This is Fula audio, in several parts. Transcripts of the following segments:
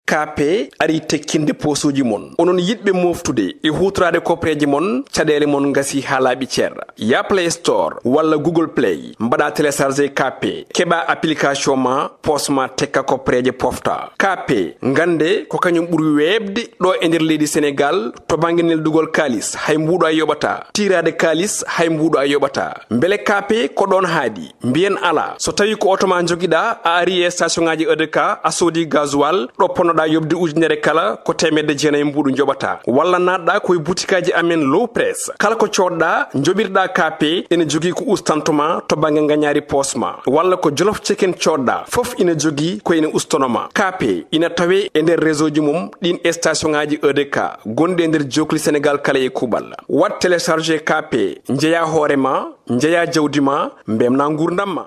kape ari tekkinde posuji mon onon yidbe moftude e hutrade kopreji mon cadele mon ngasi halabi cerra ya Play Store walla Google Play mbada télécharger kape keba application ma posma tekka kopreje pofta kape ngande ko kanyum buri webde do e nder leydi Sénégal to banginel dugol kalis hay mbudo a yobata tirade kalis hay mbudo a yobata mbele kape ko don haadi mbien ala so tawi ko automa jogida a ari e station ngaji EDK a sodi gasoil do ponoda yobde ujunere kala ko temedde jeenay mbudu jobata walla nadda koy boutikaji amen low press kala ko codda jobirda kape ene jogi ko ustantoma to bange nganyari posma walla ko jolof chicken codda fof ina jogi ko ina ustonoma kape ina tawe e nder réseau ji mum din station ngaji EDK gonde nder jokli Sénégal kala e kubal wat télécharger kape njeya horema njeya jawdima mbemna ngurdamma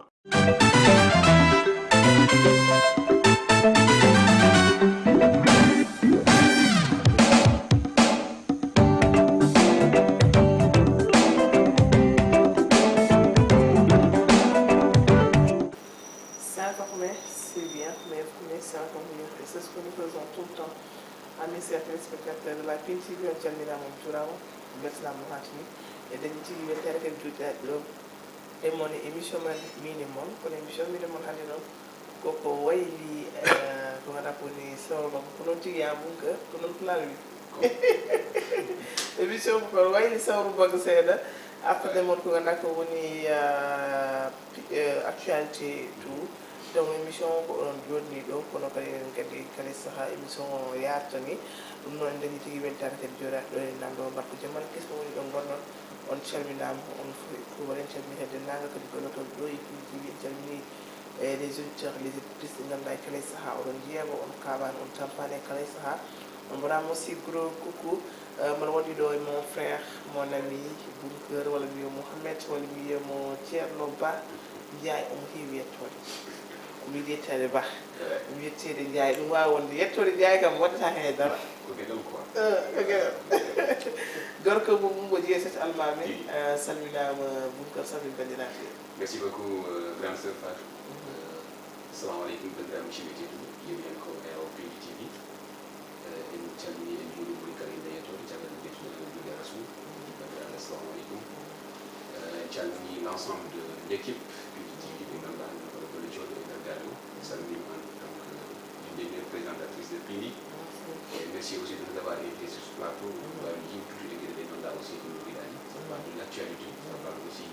à mes téléspectateurs de la Piindi on calminama on juurama beltanama no hatini e dañi tigui weltare kadi juuɗaɗe ɗo e mon émission men Miin E Mon kono émission Miin E Mon hannde noon koko wayli ko ganduɗa ko woni sawrobaggo ko noon tigui ya bunka ko noon pulaar wi émission ko wayli sawrobaggo seeɗa artude mon ko ganduɗa ko woni actualité tout donc émission ko on jodni ɗo kono kadi kala saaha émission o yartani ɗum noon dañi tigui weltare kadi jooɗaɗe ɗo e nanɗo mbarko jammal kesmo woni ɗo gonnon on calminama on kuuɓal en calmini kadi dennagal kadi gollotoɓe ɗo e Piindi en calmini les auditeurs les auditrices ɗi ganduɗa e kala saaha oɗon jeeɓa on kaɓani on tampani e kala saaha on mbaɗama aussi gros coucou mboɗo waɗi ɗo e mon frère mon ami Bounker walla mi wiya Mouhamed walla mi wiyamo Thierno Ba Ndiaye omo heewi yettode mi yettade Ba mi yettede Ndiaye ɗum wawi wonde yettode Ndiaye kam waɗata haydara ko gueɗel quoi gorko mo mumbo jeeset almami salminama Bounker salmin bandiraɓe merci beaucoup grande sœur Fatou assalamu aleykum bandiraɓe musidɓe tedduɓe yewi en ko ero Piindi TV en calmini en juuɗe ɓuri kala inde yettode caggal jettude juuɗe rasoul bandiraɓe assalamu aleykum en calmini l'ensemble de l'équipe Piindi TV ɓe ganduɗa le joɗo e nder galle o salminima donc l'une des présentatrices de Piindi et merci aussi de nous avoir invité sur ce plateau wawi yimtude gueɗe ɗe ganduɗa aussi ko mbiɗani ça parle de l'actualité ça parle aussi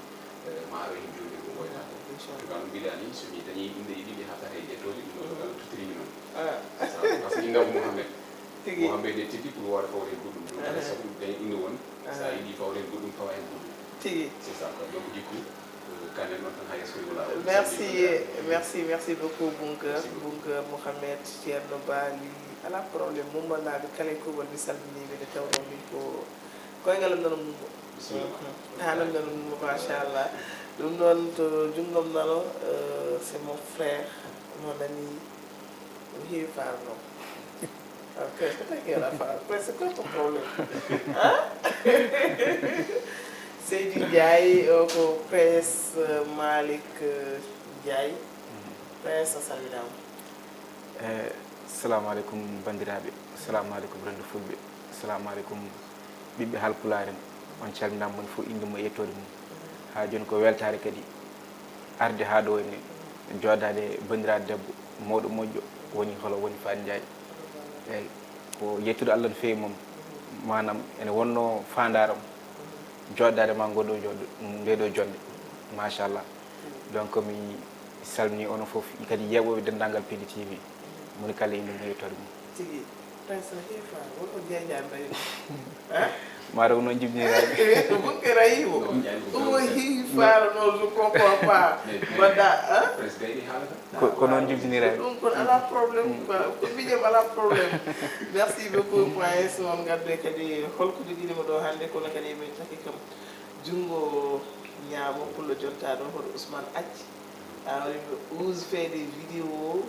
maaro hen joni ko woynako to gal mbiɗani somi dañi inde e ɗiɗi hattata e ƴettode ɗum ɗo gal tuttirimi noon par ce que indamo Mouhamed Mouhamed e tigui pour waɗa fawre hen goɗɗum ɗum alay saago ɗum dañi inde won sa yiiɗi fawre hen goɗɗum fawa hen goɗɗum tigui c'est ça quoi donc du coup merci beaucoup Bounker Mouhamed Thierno Bali ala problème mumbanade kala kuuɓal mi salminiɓe nde tawno min ko koyngalam nano mumbo hanam nano mumbo machallah ɗum noon to junggom nano c'est mon frère mon ami mi heewi farno ok ko taki ala far c'est quoi ton problème Seydi Ndiaye ko PS Malick Ndiaye PS a salminama assalamu aleykum bandiraɓe assalamu aleykum rendo fulɓe assalamu aleykum ɓiɓɓe haalpulaar en on calminama mon fof inde mum e yettode mum ha joni ko weltare kadi arde ha ɗo ene joɗade bandiraɗo debbo mawɗo moƴƴo woni holo woni Fat Ndiaye eyyi ko yettude Allah no fewi moom manam ene wonno fandaram joɗɗade ma goɗɗo ndeɗo jonde machallah donc mi salmini onon foof kadi yeɓoɓe dendagal Piindi TV moni kala inde mum yettode mum tigui prince no heewi far wonko jeeƴaɓe mataw ko noon jibiniraɓe bunke rayimo omo heewi far no je comprends pas mbaɗɗa ko noon jibiniraɓe ɗum kon ala probléme quoi ko mbiƴam ala probléme merci beaucoup prince on gadde kadi holko joguinima ɗo hannde kono kadi min taki kam junngo ñaamo pullo jonta ɗon hoɗo Ousmane Acci ose fait des vidéos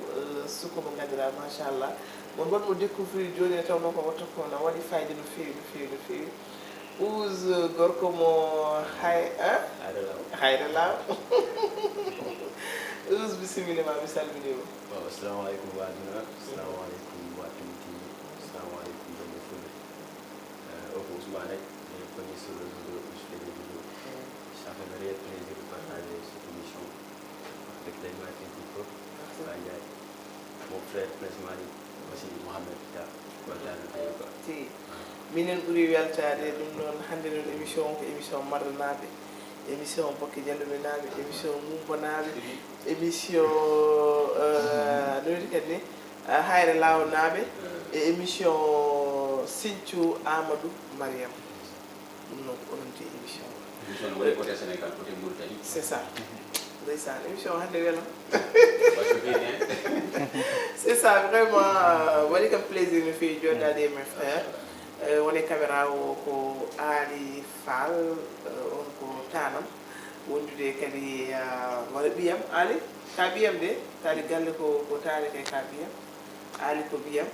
suko mo ganduɗa machallah mon waɗmo découvrir joni e tawno ko watta ko na waɗi fayde no fewi no fewi no fewi ose gorko mo hayre law ose bisimilla ma mi salminima assalamu aleykum wadina assalamu aleykum watu les Martin Pipo, Banjai, mon frère Prince Mali, aussi Mohamed Pita, Guantanamo. Si, minen ɓuri weltade ɗum noon hannde noon émission ko émission marnanaɓe, émission bokke jalluminaɓe, émission mumbanaɓe, émission ɗoyde kadi ni hayre lawnaɓe e émission Sinthiou Amadou Mariam. ɗum noon ko onon te émission émission woni côté Sénégal côté Mauritanie. c'est ça ndeysan émission hannde welam c'est ça vraiment waɗi kam plaisir no fewi joɗade e mes frère woni caméra o ko Ali Fall on ko tanam wondude kadi wala ɓiyam Ali ka ɓiyam de taali galle ko taali kay ka ɓiyam Ali ko ɓiyam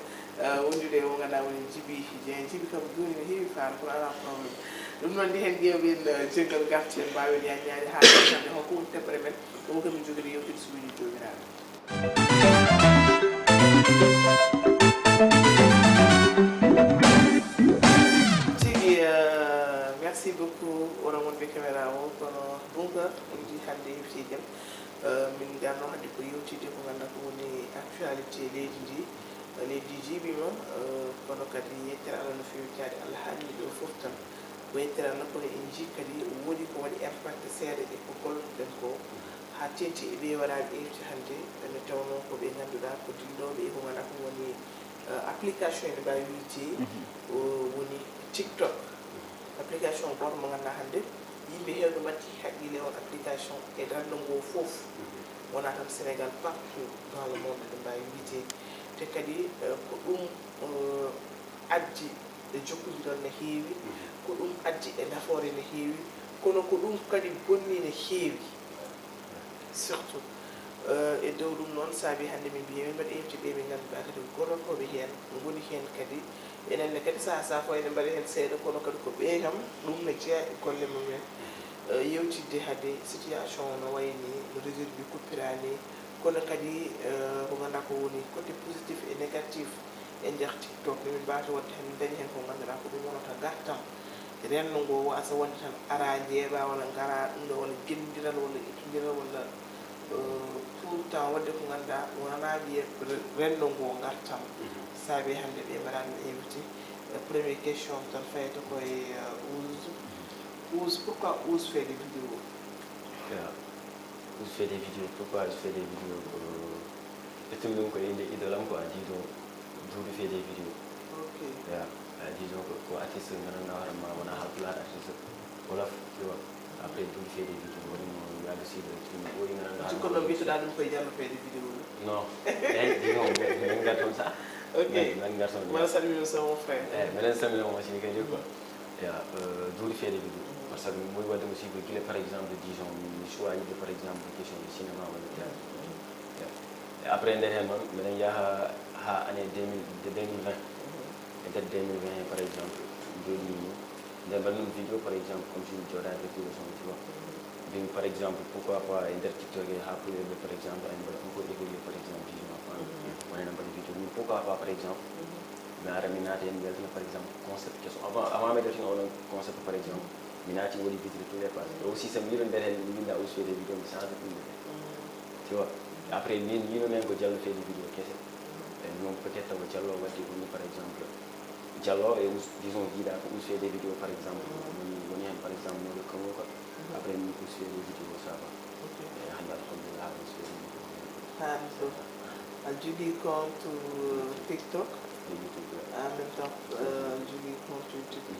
wondude o ganduɗa woni Djiby Dieng Djiby kam joni no heewi faala kono ala probléme ɗum noon ndi hen ƴewɓen jeggal garti en mbawen yaññade ha hande holko woni teɓɓere men ɗum kam min jogori yewtude suuji jomiraɗo tigi merci beaucoup onon wonɓe caméra o kono ɗumka en ji hande yewtidem min garno hande ko yewtide ko ganduɗa ko woni actualité leydi ndi leydi jiiɓima kono kadi yettere Allah no fewi jaade Allah haalni ɗo foof tan ko yettere Allah kono en jii kadi woodi ko waɗi impact seeɗa e ko golluɗen ko ha tenti e ɓe waɗaɓe ewti hannde ene tawno ko ɓe ngannduɗa ko dilloɓe e ko ganduɗa ko woni application ene mbawi wiide woni TikTok application goto mo ganduɗa hannde yimɓe hewɓe mbatti haqqille on application e rendo ngo fof wona tan Sénégal partout dans le monde ene mbawi wiide te kadi ko ɗum addi e jokkodiral no heewi ko ɗum addi e nafoore no heewi kono ko ɗum kadi bonni no heewi surtout e dow ɗum noon saabi hannde min mbiya min mbaɗa invité ɓe ɓe ngannduɗaa kadi gonotoɓe heen ngoni heen kadi enenne kadi saha fo ene mbaɗa heen seeɗa kono kadi ko ɓe kam ɗum no jeeya e golle mumen yewtidde hade situation no wayni no réseau bi kuppirani kono kadi ko ganduɗa ko woni côté positif et négatif e nder TikTok min mbawata wadde hen min dañi hen ko ganduɗa ko ɗum wonata gartam renndo ngo wasa wonde tan ara jeeɓa walla gara ɗum ɗo walla gendiral walla ittodiral walla tout le temps wadde ko ganduɗa wona wiye renndo ngo gartam saabi hannde ɓe mbaɗani invité première question tan fayata koye Ouz pourquoi Ouz fait des vidéos Je fais des vidéos. Pourquoi je fais des vidéos et tout le monde connaît des idoles, quoi. Disons, d'où je fais des vidéos. Ok. Disons que artiste, on a HAAL artiste. Voilà, tu vois. Après, d'où je fais des vidéos. Il y a aussi des trucs. Tu connais bien dans le pays, on fait des vidéos. Non. Disons, un garçon ça. Ok. Un garçon. Moi, salut, c'est mon frère. Mais c'est mon frère, c'est quoi. D'où je fais des vidéos. Parce que moi, je aussi que par exemple, disons, je choisis par exemple une question de cinéma ou de théâtre. Et après, dernièrement, il y a l'année 2020. Et dès 2020, par exemple, dans une vidéo, par exemple, comme je dis, avec tout le son, tu vois. Donc, par exemple, pourquoi pas TikTok et HAAL, par exemple, on peut évoluer, par exemple, disons, on est dans une vidéo. Mais pourquoi pas, par exemple, mais à Raminati, par exemple, concept question. Avant de mettre un concept, par exemple, Minati woni vidéo tous les pas. Et aussi c'est mieux derrière nous là aussi des vidéos mais sans plus. Tu vois. Après nous même ko Diallo fait des vidéos qu'est-ce. Et nous peut-être que Diallo va dire par exemple Diallo et disons Guida où fait des vidéos par exemple. On y par exemple nous le comment quoi. Après nous on fait des vidéos ça va. Et alhamdulillah on fait des vidéos. Julie compte TikTok. En même temps Julie compte YouTube.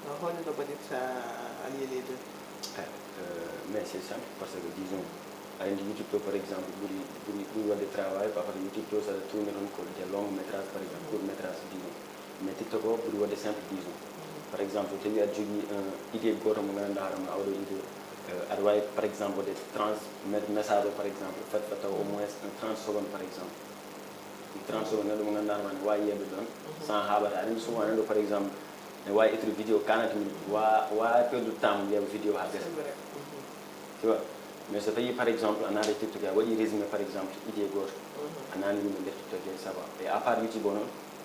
How do you allier les deux? Mais c'est simple parce que disons, à YouTube par exemple, vous avez des travail, par exemple YouTube ça tourne encore des longs métrages par exemple, court métrages disons. Mais TikTok vous avez des simples disons. Par exemple, tu as une idée de par exemple des messages par exemple, faites au moins 30 secondes par exemple. 30 secondes sans avoir par exemple. Why être vidéo 40 minutes why peu de temps il y a vidéo à faire tu vois mais ça fait par exemple on a des TikTok on dit résumé par exemple idée gauche on a une des TikTok ça va et à part YouTube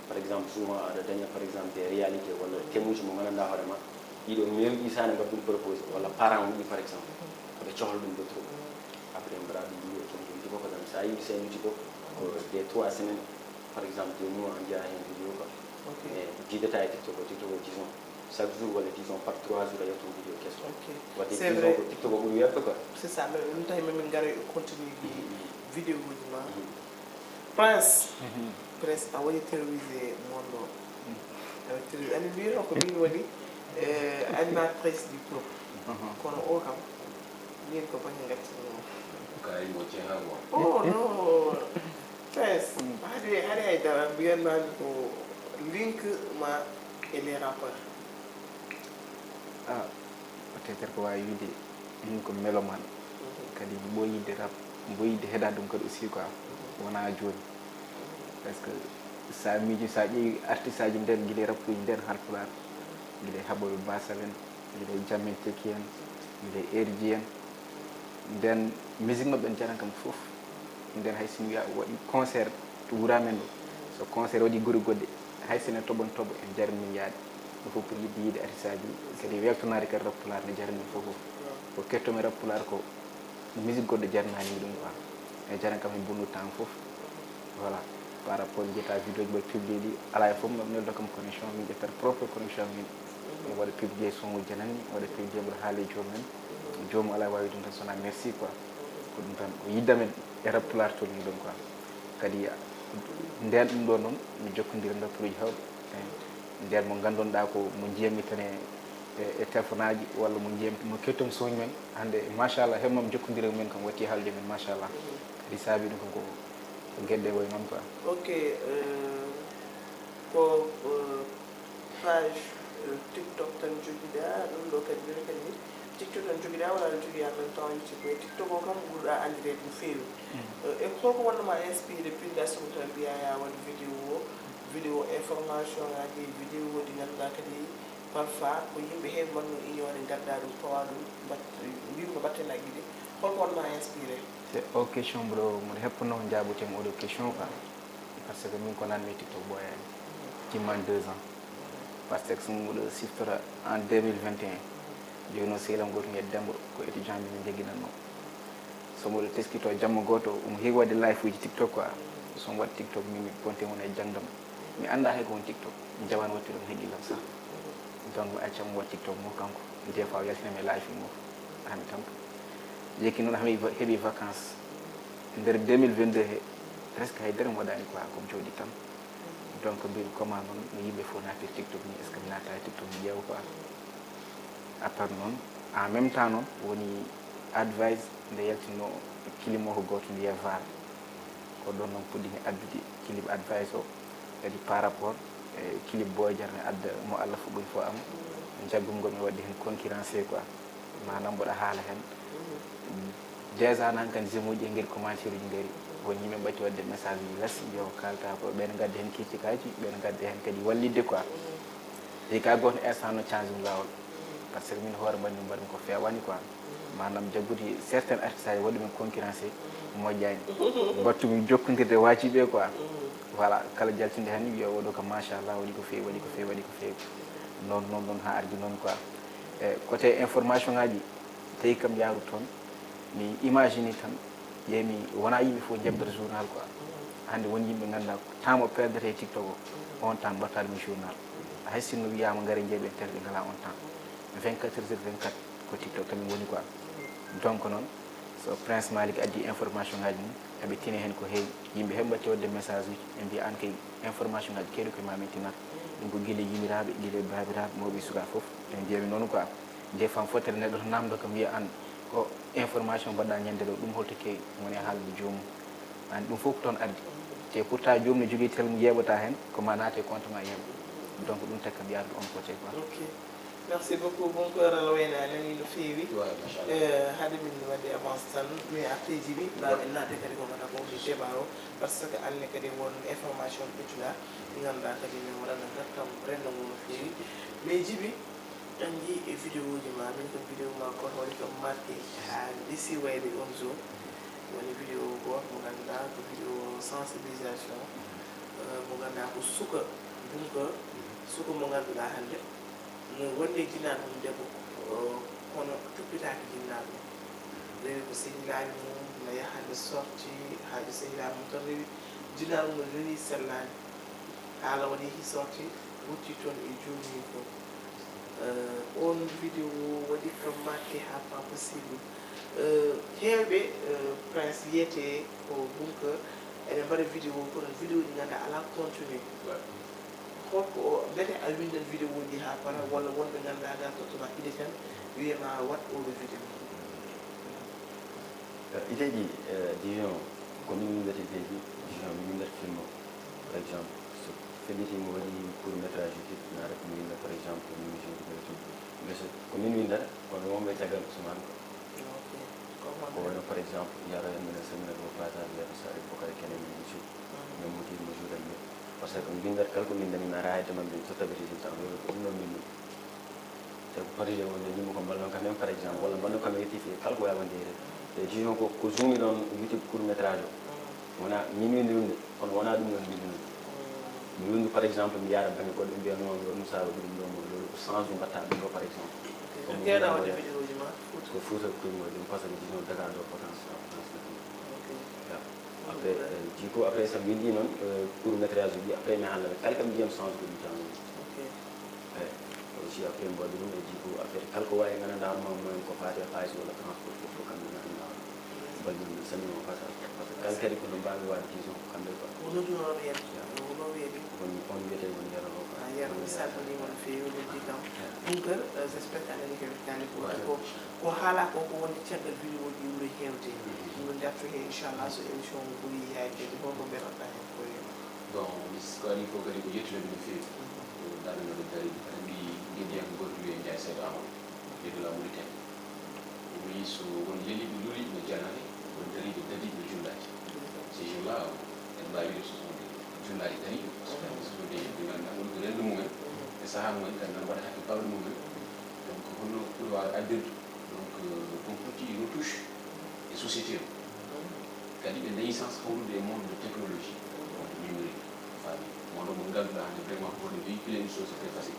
par exemple souvent à dernière par exemple des réalités wala témoignage mo ngana vraiment il est mieux il s'en va pour proposer wala parents par exemple avec choxal dum de trop après on va vidéo ça y est c'est NUIT ko des 3 semaines par exemple nous on dit rien vidéo quoi mais di détail TikTok disons chaque jour wala disons par 3 jours il y a ton vidéo question c'est vrai TikTok ko ɓuri webde quoi c'est ça mais ɗum tawi min garoy continue ɗi vidéo uji ma prince presque a waɗi terrorisé monde o awa terrorisé andi mbiyano ko min woni animatrice du groupe kono o kam min ko banggue gattinomo oh non prince haade haydara mbiyanmami ko link ma et les rappeurs peut-être ko wawi wiide min ko mélomane kadi mbo yidde rap mbo yidde heɗade ɗum kadi aussi quoi wona joni par ce que sa miiji sa ƴeewi artiste aji nden guiɗe rappuji nden halpular guiɗe haɓoɓe basal en guiɗe jamen teki en guiɗe erji en nden musique mabɓe en jaran kam foof nden hay sin wiya waɗi concert to wura men ɗo so concert waɗi guuri goɗɗe hay sene toɓon toɓo en jarani yaade ɗum fof pour yidde yiide artiste aji kadi weltonade kadi rappular ne jarani fof ko kettomi rappular ko musique goɗɗo jarnani ɗum quoi e jaran kam e bonnu temps fof voilà par rapport jetta vidéo ji mbaɗa publié ɗi ala e fof mbaɗa neldo kam connexion min ƴettat propre connexion min mi waɗa publié son uji jananni waɗa publié mbaɗa haali jomumen jomum ala wawi ɗum tan sona merci quoi ko ɗum tan ko yiddamen e rappular tolni ɗon quoi kadi nden ɗum ɗo noon mi jokkodiri rappuruji hawɓe nden mo gandonɗa ko mo jiyami tan e téléphone aji walla mo jiyami mo kettomi soñi men hande machallah heɓmam jokkodiri men kam watti haalde men machallah kadi saabi ɗum kam ko gueɗɗe woy noon quoi ok ko page TikTok tan joguiɗa ɗum ɗo kadi woni kadi TikTok tan joguiɗa walla aɗa jogui en même temps YouTube TikTok o kam ɓurɗa andirede no feewi e holko wonnoma inspiré Piindi Astou tan mbiya ya waɗ vidéo information ngaji vidéo ɗi ganduɗa kadi parfois ko yimɓe heeɓe mbanno ignore gadda ɗum pawa ɗum mbimo battenaji ɗi holko wonnoma inspiré c'est o question mboɗo heppuno jaabotemi oɗo question quoi par ce que min ko nanmi TikTok ɓoyani timman 2 ans par ce que so mboɗo siftora en 2021 joguino sehlam goto gued dembo ko étudiant mi jegguinanno so mboɗo teskito jamma goto omo heewi wadde live uji TikTok quoi somo waɗi TikTok mi ponte won e jangdam mi anda hay ko won TikTok mi jawan watti ɗum heeguillam sah donc mi accam mo waɗ TikTok mo kanko des fois yaltinami live mo hami tampa jekki noon hami heeɓi vacances nder 2022 he presque haydara mi waɗani quoi komi jooɗi tan donc mbimi comment noon no yimɓe fof natir TikTok ni est ce que mi naata e TikTok mi ƴeewa quoi à part noon en même temps noon woni advice nde yaltino clip o ko goto mbiye VAR ko ɗon noon puɗɗimi addude clip advice o kadi par rapport e clip boy jarne adda mo Allah fo ɓuri fo am jaggumgol mi waɗi hen concurrencé quoi manam mboɗa haala hen déjà nan kan jemuji e guel commentaire uji gaari woni yimɓe mbatti wadde message ji less mbiya ko kalta ko ɓen gadde hen kirtikaji ɓen gadde hen kadi wallidde quoi e ka goto instant no change um lawol par ce que min hoore mbanmi mbaɗmi ko fewani quoi manam jaggude certains artistes aji waɗi men concurrencé moƴƴani battumi jokkodirde wajiɓe quoi voilà kala jaltinde hen wiya oɗo ko machallah waɗi ko fewi waɗi ko fewi waɗi ko fewi non ha ardi noon quoi e côté information ngaji tawi kam yaaru toon mi imagine tan yemi wona yimɓe fof jebdata journal quoi hande woni yimɓe ganduɗa temps mo perdete e TikTok o on temps mbattade mi journal hay sinno wiyama gaare jeeɓe tel ɓe ngala on temps 24h/24 ko TikTok tan woni quoi donc noon so Prince Malick addi information ngaji mum eɓe tini hen ko heewi yimɓe heɓe mbatti wadde message uji ɓe mbiya an kay information ngaji kewɗi koye mamin tinata ɗum ko guila yimiraɓe guila babiraɓe mawɓe suka foof en jeewi noon quoi des fois fottere neɗɗo to namdo kam wiya an ko information mbaɗɗa ñande ɗo ɗum holto kewi woni haalde jomum an ɗum fof ko toon addi te pourtant jomum ne jogui tel mo yeɓata hen ko ma naate compte ma yeeɓa donc ɗum takka mbiyata on côté quoi merci beaucoup bon ko ral wayna nani no feewi haade min wadde avance tan mi arteji ɓi mbawɓe naade kadi ko gata ko mi débat o par ce que anne kadi won information ɓeccula ɗi ganduɗa kadi min waɗana gakkam rendo mum no feewi mais jiiɓi andi e vidéo ji ma min ko vidéo ma koto waɗi kam marqué ha ɗisi wayde on jour woni vidéo goto mo ganduɗa ko vidéo sensibilisation mo ganduɗa ko suka ɗum ko suka mo ganduɗa hande no wonde jinnaɗo mum debbo kono toppitaki jinnaɗo rewi ko sehilaji mum Allah yahande sorti haaji sehilama tan rewi jinal mo rewi sellani haala waɗi hi sorti wutti toon e jooni fof on vidéo waɗi kam marqué ha pas possible heewɓe prince wiyete ko bunka ene mbaɗa vidéo kono vidéo ɗi ngannda ala continue holko o mbete a windan vidéo ji ha para walla wonɓe ngannduɗa ga tottoma idée tan wiyema wat oɗo vidéo ideji division komin windata ideji division mi windata film o par exemple so fellitimo waɗi court métrage uji naara komi winda par exemple émission ji ɓeɗe tum mais komin windata kono wonɓe caggal suman ko wayno par exemple yaro hen minen séminaire o passage wiyata sari bokare kenen min jour min mutirmo jour en min par ce que mi windata kala ko mindani naara hayde mamɓe so tawi résultat o ko ɗum noon min te ko projet wonde ndimo ko mballon quand même par exemple walla mbanno kam rectifié kala ko wawa ndeyre te disons ko zoommi ɗon youtube court métrage o wona min windi winde kono wona ɗum ɗon min windi mi windi par exemple mi yaara bange goɗɗo ɓe mbiya noon ɗum sawa ɗum ɗo mo lolu ko change mo mbatta ɗum ɗo par exemple keeɗa wadde vidéo ji ma ko fouta koymo ɗum par ce que disons daga ɗo potence après jiko après so windi noon court métrage uji après mi haalna kala kam ndiyam change ko ɗum tan aussi après mbaɗi ɗum e jiko après kala ko wawi gandanɗa moyen ko fati halis walla transport fof ko kamɓe gandanɗa mbaɗi ɗum sanimo passage par ce que kala kadi kono mbawi wadde disons ko kamɓe quoi wonodunoɗo yen wono weeɗi on wiyete won jarano quoi yeeɗo mi salminima no fewi loddi kam ɗumkar j' espére que anani heɓetani ko haala ko ko wonde caggal vidéo ji ɓuuri hewde ɗum darto he inchallah so émission o ɓuuri yaydede holko mbeɗonɗa hen koye bon ko adi fof kadi ko yettude no fewi daranoɗe dari andi gueɗiyanko goto wiye ndiaye seeɗo amadou leydi la mauritanie o wi so won leliɓe luli no janane won dariɓe dadiɓe no jullaji ces jours là en mbawi wiide ce sont des jullaji dariɓe ce sont des ɓe ganduɗa woni ko rendo mumen e saaha mumen kadi nan waɗa hakke bawɗe mumen donc hono ɓuri wawi addirde donc ɗum ɓurti retouche e société o kadi ɓe dañi sens hawrude e monde de technologie monde numérique fami monde mo ganduɗa hande vraiment pour de véhiculer une chose très facile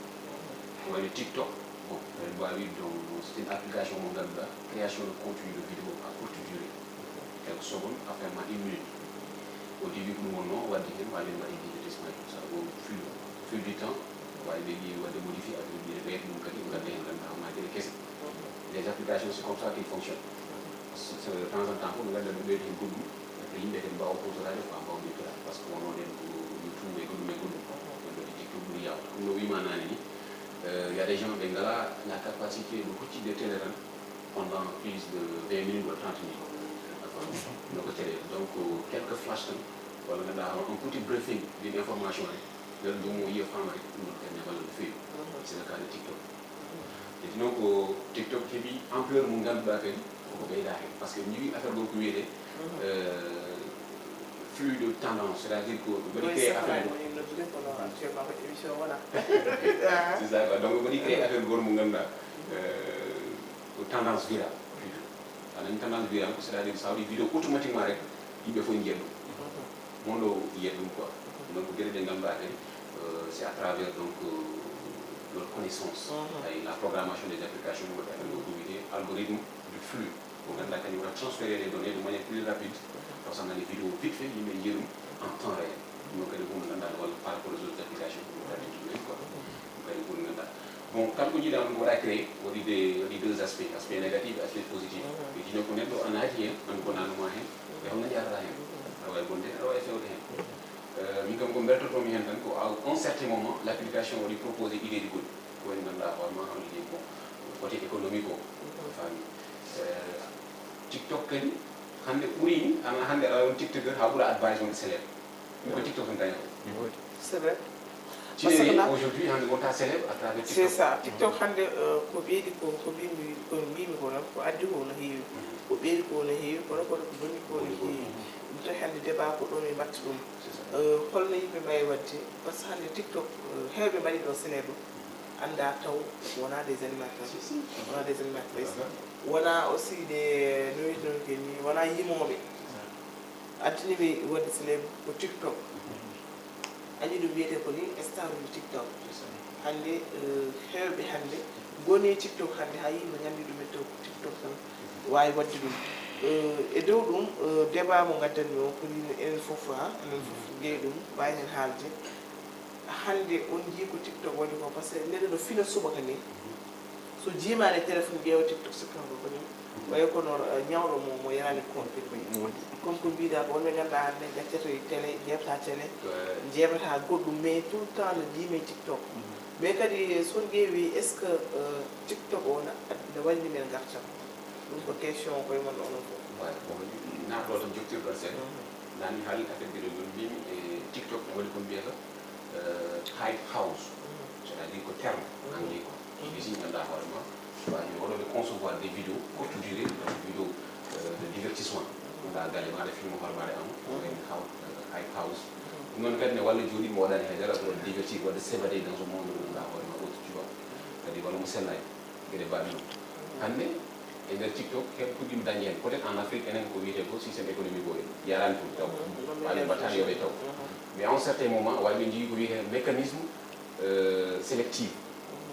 ko wayno TikTok bon eɗen mbawi donc c'est une application mo ganduɗa création de contenu de vidéo à courte durée quelques secondes après ma 1 minute au début ko ɗum wonno wadde hen wawi waɗi digitissement tout ça au fil du temps wawi legui wadde modifié avec ɗiɗe ɓeyata ɗum kadi gadde hen ganduɗa homadeɗe kese les applications c'est comme ça qu'ils fonctionnent de temps en temps fof ɓe gadda ɗum ɓeyde hen goɗɗum après yimɓe kadi mbawa hutorade quoi mbawa jottorade par ce que wono ɗen ko youtube e goɗɗum ɓen waɗi TikTok ɓuuri yawta comme no wima nane ni y a des gens ɓe ngala la capacité de huccide télé tan pendant plus de 20 minutes ou 30 minutes noko télé donc quelques flash tan walla ganduɗa un petit briefing d'une information rek nden ɗum o yiya fama rek ɗum ɗon kadi walla no fewi c'est le cas de TikTok e non ko TikTok heeɓi ampleur mo ganduɗa kadi koko ɓeyda hen par ce que mi wi affaire ɗo ko wiyete flux de tendance c'est à dire ko waɗi créé affaire c'est ça quoi donc waɗi créé affaire goto mo ganduɗa ko tendance virale plutôt anani tendance virale ko c'est à dire sa waɗi vidéo automatiquement rek yimɓe fof jiyat ɗum mon ɗo yiyat ɗum quoi donc gueɗe ɗe ganduɗa kadi c'est à travers donc leur connaissance et la programmation des applications woni affaire ɗo ko wiyete algorithme du flux ko ganduɗa kadi wona transférer les données de manière plus rapide par exemple des vidéos vite fait yimɓe jiya ɗum en temps réel ɗum kadi ko ganduɗa walla par rapport aux autres applications ko waɗi ɗum quoi ɗum kadi ko ganduɗa bon kala ko jiiɗa ko waɗa créé waɗi deux aspects aspect négatif et aspect positif e jino ko neɗɗo a naati hen an gonanoma hen e holno jarata hen aɗa wawi bonde aɗa wawi fewde hen min kam ko beltotomi hen tan ko à un certain moment l' application waɗi proposé idée ji goɗɗi ko woni ganduɗa hoorema on liggey bon côté économique o fami TikTok kadi hande ɓuuri ana hande aɗa won tiktoker ha ɓuura advice wonde célèbre ɗum ko TikTok tan daña o c'est vrai aujourd'hui hande wonta célèbre à travers TikTok c'est ça TikTok hande ko ɓeydi ko mbimi ko noon ko addi ko no heewi ko ɓeydi ko no heewi kono kono ko bonni ko no heewi ɗum to hande débat ko ɗon e mbatti ɗum holno yimɓe mbawi wadde par ce que hande TikTok hewɓe mbaɗi ɗon célèbre anda taw wona des animateurs wona des animatrices wona aussi des no wiyete noon keni wona yimoɓe addaniɓe wadde célèbre ko TikTok andi ɗum wiyete ko ni star uji TikTok hande hewɓe hande goni TikTok hande ha yimɓe gandi ɗum e taw TikTok tan wawi wadde ɗum e dow ɗum débat mo gaddani o ko enen fof enen fof jeeyi ɗum mbawi hen haalde hande on jii ko tiktok waɗi ko par ce que neɗɗo no fina subaka ni so jiimani téléphone ƴeewa tiktok sikkan ko kañum wayi kono ñawɗo mo yarani compte comme ko mbiɗa ko wonɓe ganduɗa hande gaccata télé jeebata télé jeebata goɗɗum mais tout le temps no jiime tiktok mais kadi son ƴeewi est ce que tiktok o ne walli men gartam ɗum ko question koye mon onon fof naɗo tan joftirɗon seeɗa nani haali affaire mbiɗo joni mbimi e tiktok ne waɗi ko mbiyata hype house c' est à dire ko terme anglais ko ɗisi ganduɗa hoorema wawi waɗoɓe concevoir des vidéos courte durée vidéo de divertissement nda galle maɗa film hoore maɗa am wayni hype house ɗum noon kadi ne walla joni mo waɗani haydara ko waɗa divertir waɗa s'évader dans un monde ganduɗa hoorema autre tu vois kadi walla mo sellani gueɗe mbaɗi ɗum hande e nder tiktok heɓe puɗɗima dañi hen peut être en afrique enen ko wiyete ko systéme économique o yarani ɗum taw wawi mbattani yoɓe taw mais à un certain moment wawi ɓe jii ko wiyete mécanisme sélectif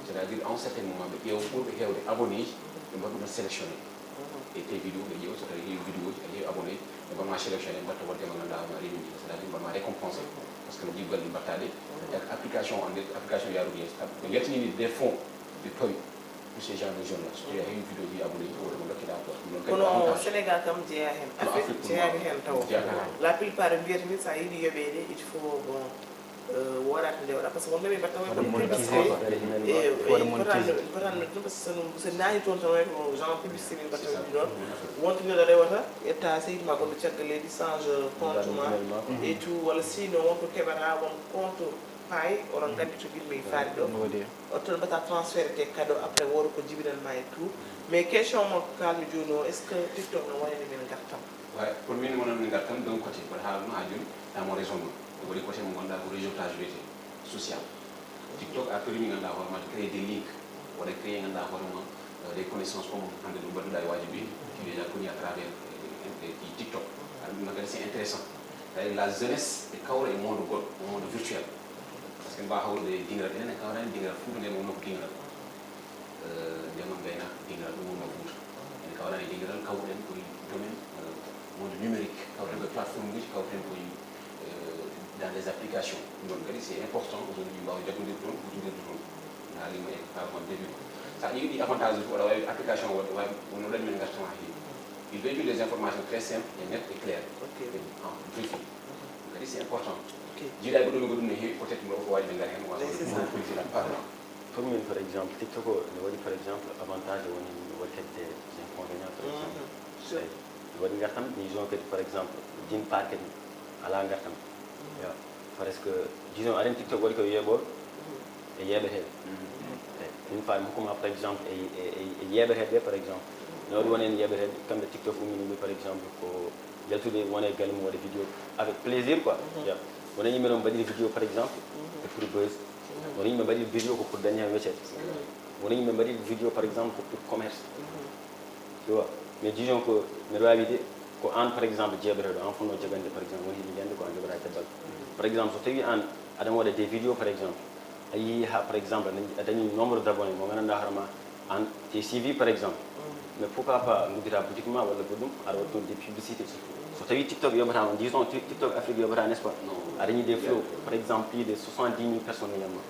c' est à dire à un certain moment ɓe ƴeewa ɓurɓe hewde abonné ji ɓe mbaɗuma sélectionné e te vidéo ɓe ƴeewa so tawi ƴeewi vidéo ji a ƴeewi abonné ji ɓe mbaɗma sélectionné mbatta wonde mo ganduɗa ma réuni c' est à dire mbaɗma récompensé par ce que no jiggal ɗi mbattaɗe ak application o nder application yarude yeeso ɓe yaltinini des fonds ɓe pawi pour ces genre de jeunes là so tawi a heewi vidéo ji abonné ji oto mo dokkiɗa ko kono sénégal kam jeeya hen afrique jeeyani hen taw la plupart mbiyata ni sa yiiɗi yoɓede il faut bon woɗata nde waɗa par ce que wonɓe mbatta way potanno ɗum par ce que so naani toon tan way ko genre publicité min mbatta ɗum ɗon wonto neɗɗo rewata ƴetta seydi ma gonɗo caggal leydi change compte ma et tout walla sinon wonko keɓata won compte paye oɗon gandi to guiɗmi faari ɗo ottoon mbatta transféré te cadeau après woto ko jibinanma et tout mais question mo kalmi joni o est ce que tiktok no wayani min gartam way pour min wonon min gartam d'un côté mbaɗa haalno ha joni dans mon raisonnement o waɗi côté mo ganduɗa ko réseautage wiyete social tiktok a permis ganduɗa hoorema de créer des links waɗa créer ganduɗa hoorema des connaissances comme hande ɗum mbaɗuɗa e waji bini qui déjà connu à travers tiktok ɗum no kadi c'est intéressant c'est la jeunesse e kawra e monde goɗɗo e monde virtuel par ce que mbawa hawrude dingiral enen e kawrani dingiral fuuta nden wonno ko dingiral ndemam gayna dingiral ɗum wonno fuuta ene kawrani dingiral kawruɗen koye domaine monde numérique kawruɗen koye plateforme uji kawruɗen koye dans les applications ɗum ɗon kadi c'est important aujourd'hui mbawa jaggodir toon hutodirde toon mi haalima e parlement début sa ƴeewi ɗi avantage uji waɗa wawi application waɗa wawi wono waɗani men gartama heewi il véhicule des informations très simples et nettes et claires en briefing ɗum kadi c'est important jiiɗa goɗɗo ɗum ne heewi peut être mbiɗo ko wawi ɓe ngar hen wapolisi la parole pour min par exemple tiktok o ne waɗi par exemple avantage woni ne waɗi kadi des inconvénients par exemple ne waɗi gartam disons kadi par exemple d'une part kadi ala gartam par ce que disons aɗen tiktok waɗi ko yeeɓor e yeeɓeteɓe min faami hokkuma par exemple e yeeɓeteɓe par exemple ne waɗi woni en yeeɓeteɓe kamɓe tiktok umini par exemple ko yaltude wone galle mum waɗa vidéo avec plaisir quoi wona yimɓe noon mbaɗiri vidéo par exemple e pour buzz wona yimɓe mbaɗiri vidéo ko pour dañi hen weccede wona yimɓe mbaɗiri vidéo par exemple ko pour commerce tu vois mais disons que mbiɗa wawi wide ko an par exemple jeeɓeteɗo an fonno jagande par exemple woni hiɗi jande ko an joɓata tebbal par exemple so tawi an aɗa waɗa des vidéos par exemple a yii ha par exemple a dañi nombre d' abonné mo gandanɗa hoorema an te suivi par exemple mais pourquoi pas guddita boutique ma walla goɗɗum aɗa waɗa toon des publicité so tawi tiktok yoɓatama disons tiktok afrique yoɓata n'est ce pas a dañi des flow par exemple plus de 70 000 personnes yamma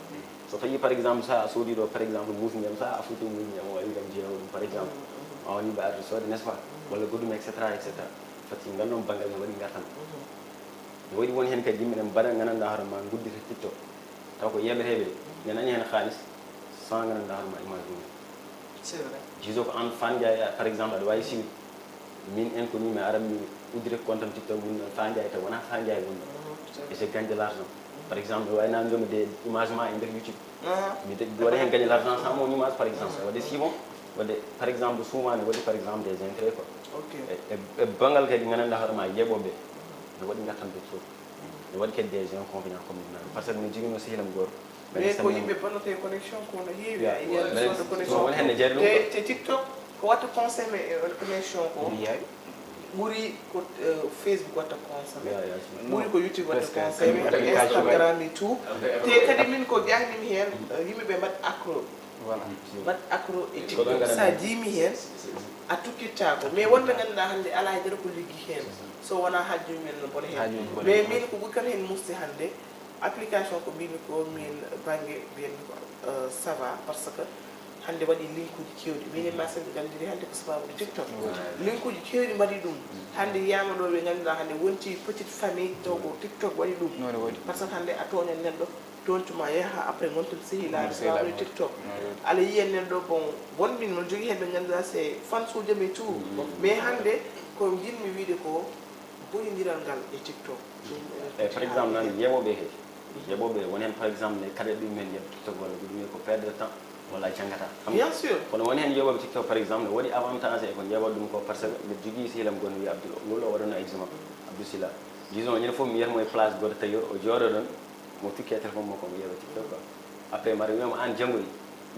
so tawi par exemple sa a soodi ɗo par exemple muusdiyam sa a foti muusdiyam wawi kam jeewa ɗum par exemple a woni ɓe arde soode n'est ce pas walla goɗɗum et cetera fati ngandon banggal no waɗi gartam no waɗi woni hen kadi yimɓe ɗen mbaɗa gandanɗa hoorema guddita tiktok taw ko yeɓeteɓe ɓe nani hen haalis sans gandanɗa hoorema image ɗum c'est vrai jiso ko an Fan Ndiaye par exemple aɗa wawi siwde min en ko min aranmi uddire compte tiktok mum Fan Ndiaye taw wona Fan Ndiaye wonɗo et je gagne de l' argent par exemple mi wayna jomi de image ma e nder youtube mi waɗa hen gagné l' argent sans mon image par exemple wadde sibon wadde par exemple souvent ne waɗi par exemple des intérêts quoi e bangal kadi gandanɗa hoorema yeeɓoɓe ne waɗi gartamde trop ne waɗi kadi des inconvénients comme ɗum par ce que min jogino sehilam goto mais ko yimɓe bonnote connexion ko no heewi a yiyande sode connexion woni hen ne jeeri ɗum te tiktok ko watta consommé connexion ko ɓuuri ko facebook watta consommé ɓuuri ko youtube watta consommé instagram et tout te kadi min ko ƴahnimi hen yimɓeɓe mbaɗi accro voilà bat accro e TikTok sa jimi hen a tukkitako mais wonɓe ganduɗa hande ala haydara ko liggi hen so wona hajjumen no bone hen mais min ko ɓurkata hen musti hande application ko mbimi ko min banggue mbiyen ko ça va parce que hande waɗi link uji kewɗi minen ma sen ɓe gandiri hande ko sababude TikTok link uji kewɗi mbaɗi ɗum hande yiyama ɗo ɓe ganduɗa hande wonti petite famille taw ko TikTok waɗi ɗum par ce que hande a toñan neɗɗo tontuma yaha après gonton sehilaɓe sababude TikTok ala yiyen neɗɗo bon wonɓin mon jogui hen ɓe ganduɗa c'est fan sujam e tout mais hande ko jinmi wiide ko boyodiral ngal e TikTok par exemple nan yeɓoɓe he yeɓoɓe woni hen par exemple ne kaɗa ɗumen yeɓ TikTok walla ko ɗum ko perdre temps walla jangata bien sûr kono woni hen yeɓoɓe TikTok par exemple waɗi avantage e ko jeɓat ɗum ko par ce que mbiɗa jogui sehilam gonno wiya Abdoul ngol o waɗano exemple Abdou Sila disons ñande foof mi yiyatmo e place goto tawi o jooɗo ɗon mo tukki e téléphone makko mo yeɓa TikTok quoi après mbaɗa wiyama an janggoyi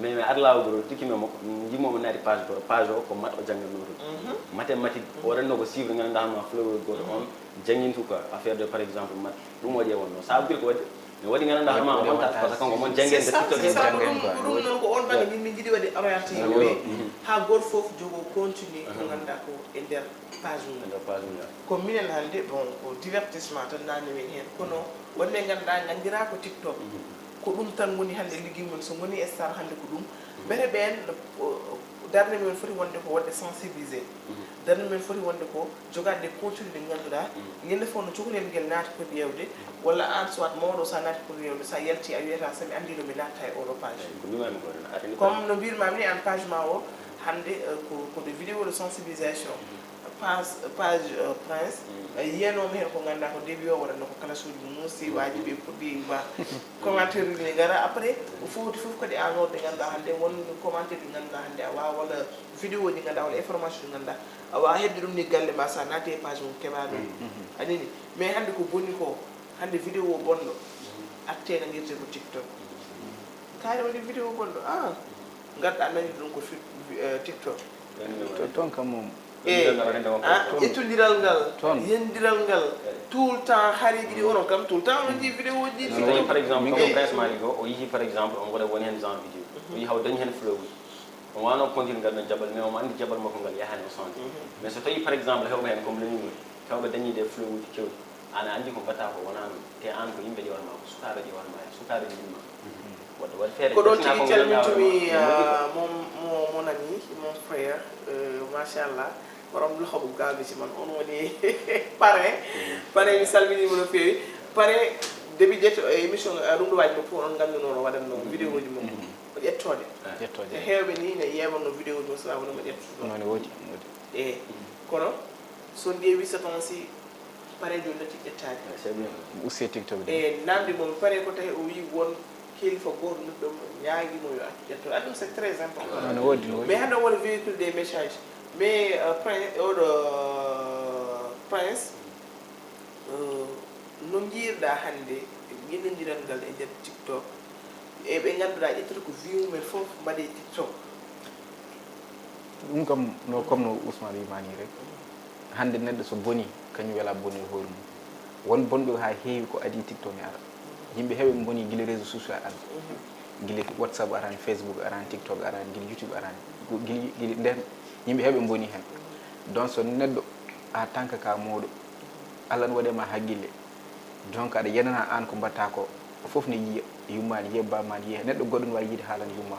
mais mi ar lawol gotol tukkimi makko jimmomo naati page goto page o ko mat o janggatno toon mathématique o waɗanno ko suivre ganduɗa ma fleur goto on jangintu quoi affaire de par exemple mat ɗum o ƴewonno sa ɓuuri ko wadde mi waɗi ganduɗa hoorema o wonta par ce que kanko mon janggende TikTok ɗum noon ko on banggue min jiiɗi waɗi orienté yimɓe ha goto foof jogo continue ko ganduɗa ko e nder page mum ko minen hande bon ko divertissement tan nani min hen kono wonɓe ganduɗa gandira ko TikTok ko ɗum tan woni hande ligguey mum so woni star hande ko ɗum ɓere ɓen darde men foti wonde ko wadde sensibilisé darde men foti wonde ko jogade des contenu ɗe ganduɗa ñande fof no cukalel nguel naati ko yewde walla an soit mawɗo sa naati ko yewde sa yalti a wiyata sami andiɗo mi natta e oɗo page comme no mbirmami ni an page ma o hande ko de vidéo de sensibilisation page prince yiyanomi hen ko ganduɗa ko début o waɗatno ko classe uji muusi waji ɓe puɗɗi ba commentaire uji ne gara après foti foof kadi an orde ganduɗa hande won commentaire ɗi ganduɗa hande a wawa walla vidéo ji ganduɗa walla information ɗi ganduɗa a wawa hedde ɗum ni galle ma sa naati e page mum keɓa ɗum anini mais hande ko bonni ko hande vidéo bonɗo atte nangirte ko TikTok kaari woni vidéo bonɗo gadɗa nani ɗum ko TikTok toon kam mom ƴettodiral ngal yendiral ngal tout le temps haareji ɗi onon kam tout le temps onon jii vidéo ji par exemple comme prince mali ko o yihi par exemple on waɗa woni hen genre vidéo o yi haw dañi hen fleuve uji on wano continue ngal no jabal mais omo andi jabal makko ngal yahani o santi mais so tawi par exemple hewɓe hen comme leñugol hewɓe dañi des fleuve uji kewɗi ana andi ko mbatta ko wona ɗum te an ko yimɓe ƴewanma ko sukaɓe ƴewanma e sukaɓe yimma wadde waɗa feere ko ɗon tigi calmintumi mon ami mon frère machallah borom loxo bu gaaw bi ci man on woni parrain mi salminimo no feewi parrain début ƴetto émission ɗum ɗo waji mo fof on gandunono waɗatno vidéo ji mum ko ƴettode e heewɓe ni ne yewanno vidéo ji mo sababu nomo ƴettono ne woodi e kono so ndewi so ton si parrain joni natti ƴettade usse TikTok e namdi momi parrain ko tawi o wi won kilifa goto nuɗɗo ñaaguimo yo accu ƴettode aɗum c'est très important ne woodi mais hande wona véhicule des messages mais prince oɗo prince no jiirɗa hande gueɗodiral ngal e nder TikTok e ɓe ganduɗa ƴettude ko vie mumen foof mbaɗe TikTok ɗum kam no comme no Ousmane wimani rek hande neɗɗo so boni kañum wela boni hoore mum won bonɓe ha heewi ko adi TikTok ne ara yimɓe heeɓe boni guila réseau social ara guila WhatsApp arani Facebook arani TikTok arani guila YouTube arani guila nden yimɓe heeɓe boni hen donc so neɗɗo a tant que ka mawɗo Allah ne waɗema haqqille donc aɗa yenana an ko mbatta ko foof ne yiya yummani yiya bamani yiya neɗɗo goɗɗo ne wawi yiide haalana yumma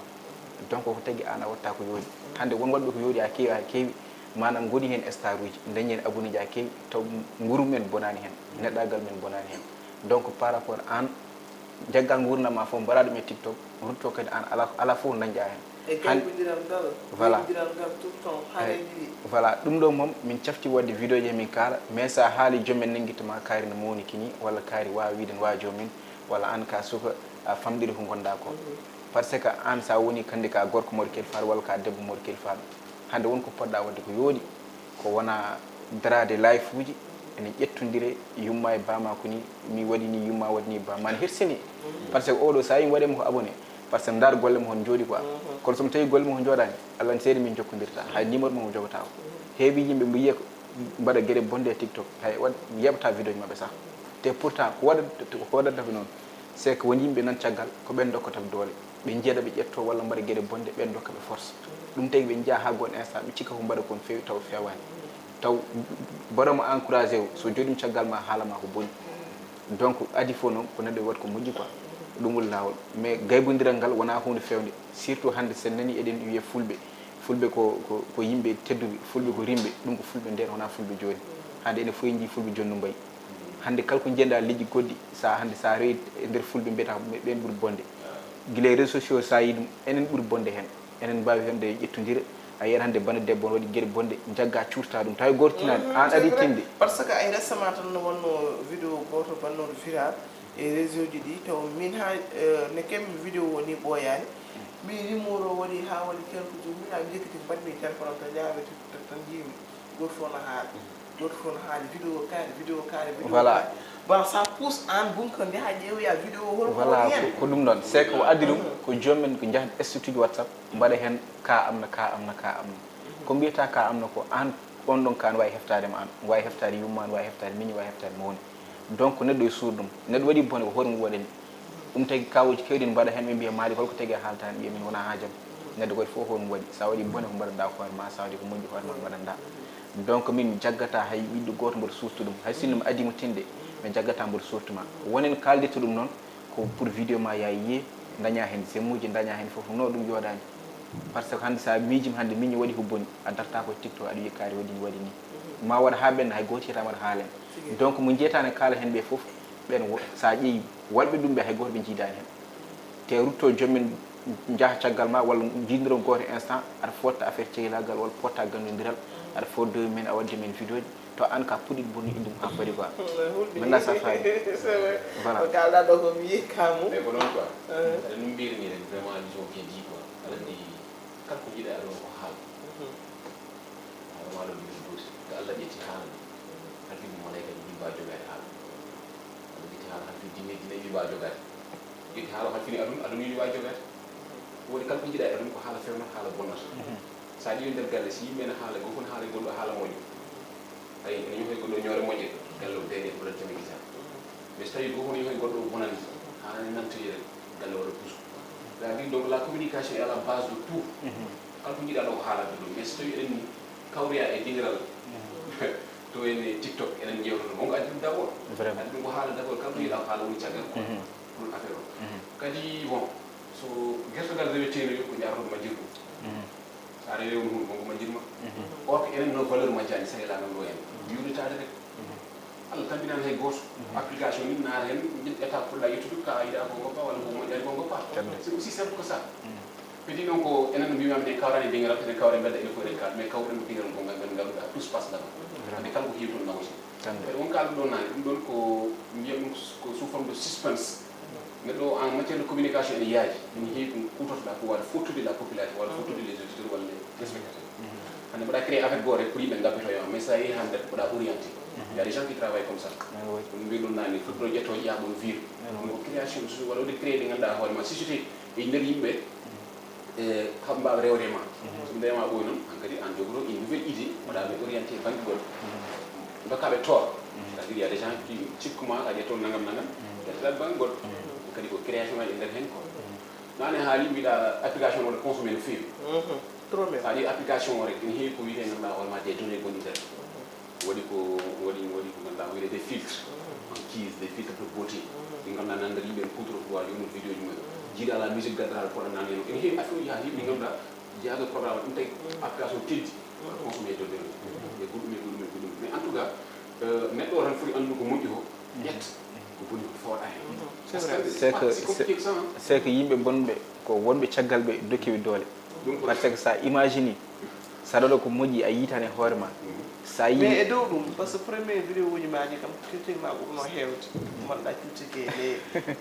donc ko tagui an a watta ko yooɗi hande won waɗɓe ko yooɗi ha keewi manam goni hen star uji dañi hen abonné ji ha keewi taw nguru men bonani hen neɗɗagal men bonani hen donc par rapport an jaggal gurdam ma foof mbaɗa ɗum e TikTok rutto kadi an ala foof dañƴa hen e galbidiral ngal voilà tout le temps haareji voilà ɗum ɗo moom min cafti wadde vidéo ji min kaala mais sa haali jomumen nanguittama kaari no mowni kini walla kaari wawa wiide ne wawi jomumen walla an ka suka a famɗiri ko gonɗa ko par ce que an sa woni kandi ka gorko moɗo kelfar walla ka debbo moɗo kelfar hande wonko poɗɗa wadde ko yooɗi ko wona darade life uji ene ƴettodire yumma e bama ko ni mi waɗi ni yumma waɗi ni bama ne hersini par ce que oɗo sa yimi waɗima ko abonné par ce que ndar golle mo hon jooɗi quoi kono somi tawi golle mo hon jooɗani allah ne seedi min jokkodirta hay numéro mo jogata o heewi yimɓe mbo yiya ko mbaɗa gueɗe bonde e TikTok hay yeɓata vidéo ji mabɓe sah te pourtant ko waɗata ko noon c'est que woni yimɓe nan caggal ko ɓen dokkata doole ɓe jeeɗa ɓe ƴetto walla mbaɗa gueɗe bonde ɓen dokka ɓe force ɗum tagi ɓe jaa ha gon instant ɓe cikka ko mbaɗa kon fewi taw fewani taw mbaɗamo encouragé o so joɗima caggal ma haalama ko boni donc adi fof noon ko neɗɗo waɗa ko moƴƴi quoi ɗum woni lawol mais gaybodiral ngal wona hunde fewde surtout hande sen nani eɗen wiye fulɓe ko yimɓe tedduɓe fulɓe ko rimɓe ɗum ko fulɓe nden wona fulɓe joni hande ene fof ji fulɓe jonni mbayi hande kala ko jeeɗa liƴƴi goɗɗi hande sa rewi e nder fulɓe mbiyata ɓen ɓuuri bonde guila réseaux sociaux sa yi ɗum enen ɓuuri bonde hen enen mbawi hande ƴettodira a yiyat hande bande debbo on waɗi gueɗe bonde jagga curta ɗum tawi gortinade an aɗa tinde par ce que ay récemment tan no wonno vidéo goto bannoɗo viral e réseau ji ɗi taw min ha ne kemmi vidéo woni ɓooyani mi numéro waɗi ha waɗi quelques jours min aɓe jekkiti mbaɗmi téléphone tan jaaɓe tan jiimi goto fof no haali goto fof no haali vidéo kaari voilà bon ça pousse an bunka ndeha ƴeewoya vidéo holko voilà ko ɗum noon c'est que o addi ɗum ko jomumen ko jahat institut ji whatsapp mbaɗa hen ka amna ko mbiyata ka amna ko an on ɗon ka ne wawi heftarema an wawi heftade yumma ne wawi heftade miñi wawi heftade mo woni donc neɗɗo e suur ɗum neɗɗo waɗi bone ko hoore mum waɗani ɗum tagi kawoji kewɗi ne mbaɗa hen ɓe mbiya maali holko tagi haaltani ɓiya min wona haajam neɗɗo goto fof hoore mum waɗi sa waɗi bone ko mbaɗanɗa hoore ma sa waɗi ko moƴƴi hoore ma mbaɗanɗa donc min jaggata hay ɓiɗɗo goto mboɗo surta ɗum hay sinno mi adimo tinde mi jaggata mboɗo surtuma wonen kaldita ɗum noon ko pour vidéo ma ya yiye daña hen semmuji daña hen foof no ɗum yoɗani par ce que hande sa miijima hande miñi waɗi ko boni a darta ko tiktok aɗa wiya kaari waɗi ni ma waɗa ha ɓenna hay goto yiyatama waɗa haalen donc mo jeetani kaala hen ɓe foof ɓen sa ƴeewi walɓe ɗum ɓe hay goto ɓe jiidani hen te rutto jommen jaaha caggal ma walla jidoro goto instant aɗa fotta affaire cehilagal walla potta gandodiral aɗa fodde men a wadde men vidéo ji to an ka puɗɗiɗ bonni indum ha paari quoi maintenant ça fayi voilà kalɗa ɗo ko mi yi kamu mais ko noon quoi aɗa ɗum mbirni rek vraiment vision bien dit quoi aɗa andi kala ko jiiɗa aɗon ko haal haala maɗo mbiri gooti to allah ƴetti haala halfini malayka ɗi mba jogade haala aɗa ƴetti haala halfini dine wi mba jogade ƴetti haala halfini aɗum wi mba jogade woni kala ko jiiɗa e aɗum ko haala fewna haala bonnata sa ƴeewi nder galle si yimɓe ne haala gokon haala gonɗo haala moƴƴo ayi ene yohoy gonɗo ñoore moƴƴe galle o beene ɓuran jami gisa mais so tawi gokon yohoy gonɗo bonani haane nantoyere galle waɗa puus c'est-à-dire donc la communication est à la base de tout kala ko jiiɗa ɗo ko haalade ɗum mais so tawi eɗen kawroya e dingiral to ene tiktok enen jewtoto wonko addi ɗum d' abord addi ɗum ko haala d' abord kala ko jiiɗa ko haala woni caggal ko ɗum affaire o kadi bon so gertogal reweteno yo ko jaratoɗo majjirɗum sa rewe woni hunde wonko majjirma or que enen no valeur majjani sahilagal ɗo hen yuɗitade rek allah tambinani hay goto application ni naata hen étape poɗɗa yettude ka yiɗa ko goppa walla ko moƴƴani ko goppa c'est aussi simple que ça kadi noon ko enen no mbimami ɗe kawrani e dingiral enen kawre mbedda ene fof eɗen kaal mais kawren ko dingiral ko ganduɗa tout se passe là-bas ande kala ko heewi toon nagosi kadi won kalɗo ɗo nani ɗum ɗon ko mbiyam ɗum ko sous forme de suspense neɗɗo en matière de communication ene yaaji ene heewi ko kutotoɗa ko waɗa fottude la population walla fottude les auditeurs walla les spectateurs hande mbaɗa créé affaire goto rek pour yimɓe gabbitoyoma mais sa yeehi hande mbaɗa orienté il y a des gens qui travaillent comme ça ɗum mbiɗ ɗum nani fottoɗo ƴetto ƴaɓon vir ɗum ko création waɗa wode créé ɗe ganduɗa hoore ma suscité e nder yimɓe kamɓe mbawa rewrema so ndema ɓoy noon hankkadi en jogoto une nouvelle idée mbaɗaɓe orienté banggue goɗɗo dokkaɓe tor c'est à dire il y a des gens qui cikkuma a ƴetto nagam ƴettoɗaɓe banggue goɗɗo kadi ko création aji nder hen quoi nane haali mbiɗa application waɗa consommé no feewi c'est à dire application o rek ene heewi ko wiyete ganduɗa hoorema des données gonɗi nder waɗi ko ganduɗa wiyete des filtres en guise des filtres de beauté ɗi ganduɗa nan nder yimɓe en coutro pouvoir yomno vidéo ji mumen jiiɗa la musique gaddatal poɗa nan hen ene heewi affaire uji ha heewi ɗi ganduɗa jeyaga programme ɗum tagi application teddi waɗa consommé de données e goɗɗum mais en tout cas neɗɗo o tan foti andude ko moƴƴi ko ƴetta ko boni ko fawɗa hen c'est que yimɓe bonɓe ko wonɓe caggal ɓe dokkiɓe doole par ce que sa imagine saɗa ɗo ko moƴƴi a yitani hoore ma sa yi mais e dow ɗum par ce que premier vidéo uji maji kam critique ma ɓurno hewde gonɗa critiqué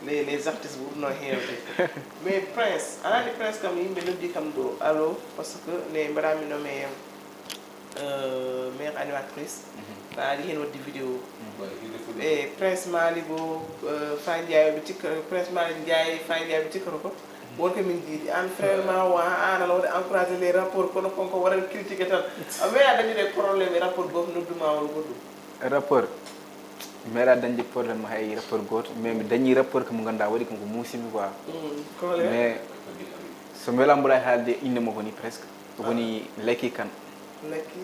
les artistes ɓurno hewde mais prince anani prince kam yimɓe noddi kam ɗo allo par ce que ne mbaɗami nommé maire animatrice aɗa hen wadde vidéo e prince mali bo fa ndiayoɓe cikka prince mali ndiaye fa ndiayoɓe cikkata ko wonko min jiiɗi an frère ma o an aɗa waɗa encouragé les rapports kono konko waɗan critiqué tan a meeɗa dañude probléme e rapport goto nodduma walla goɗɗum rapport meeɗa dañde probléme hay rapport goto mais mi dañi rapport ko mo ganduɗa waɗi kam ko muusimi quoi mais so beela mboɗa haalde inde makko ni presque woni lekki kan lekki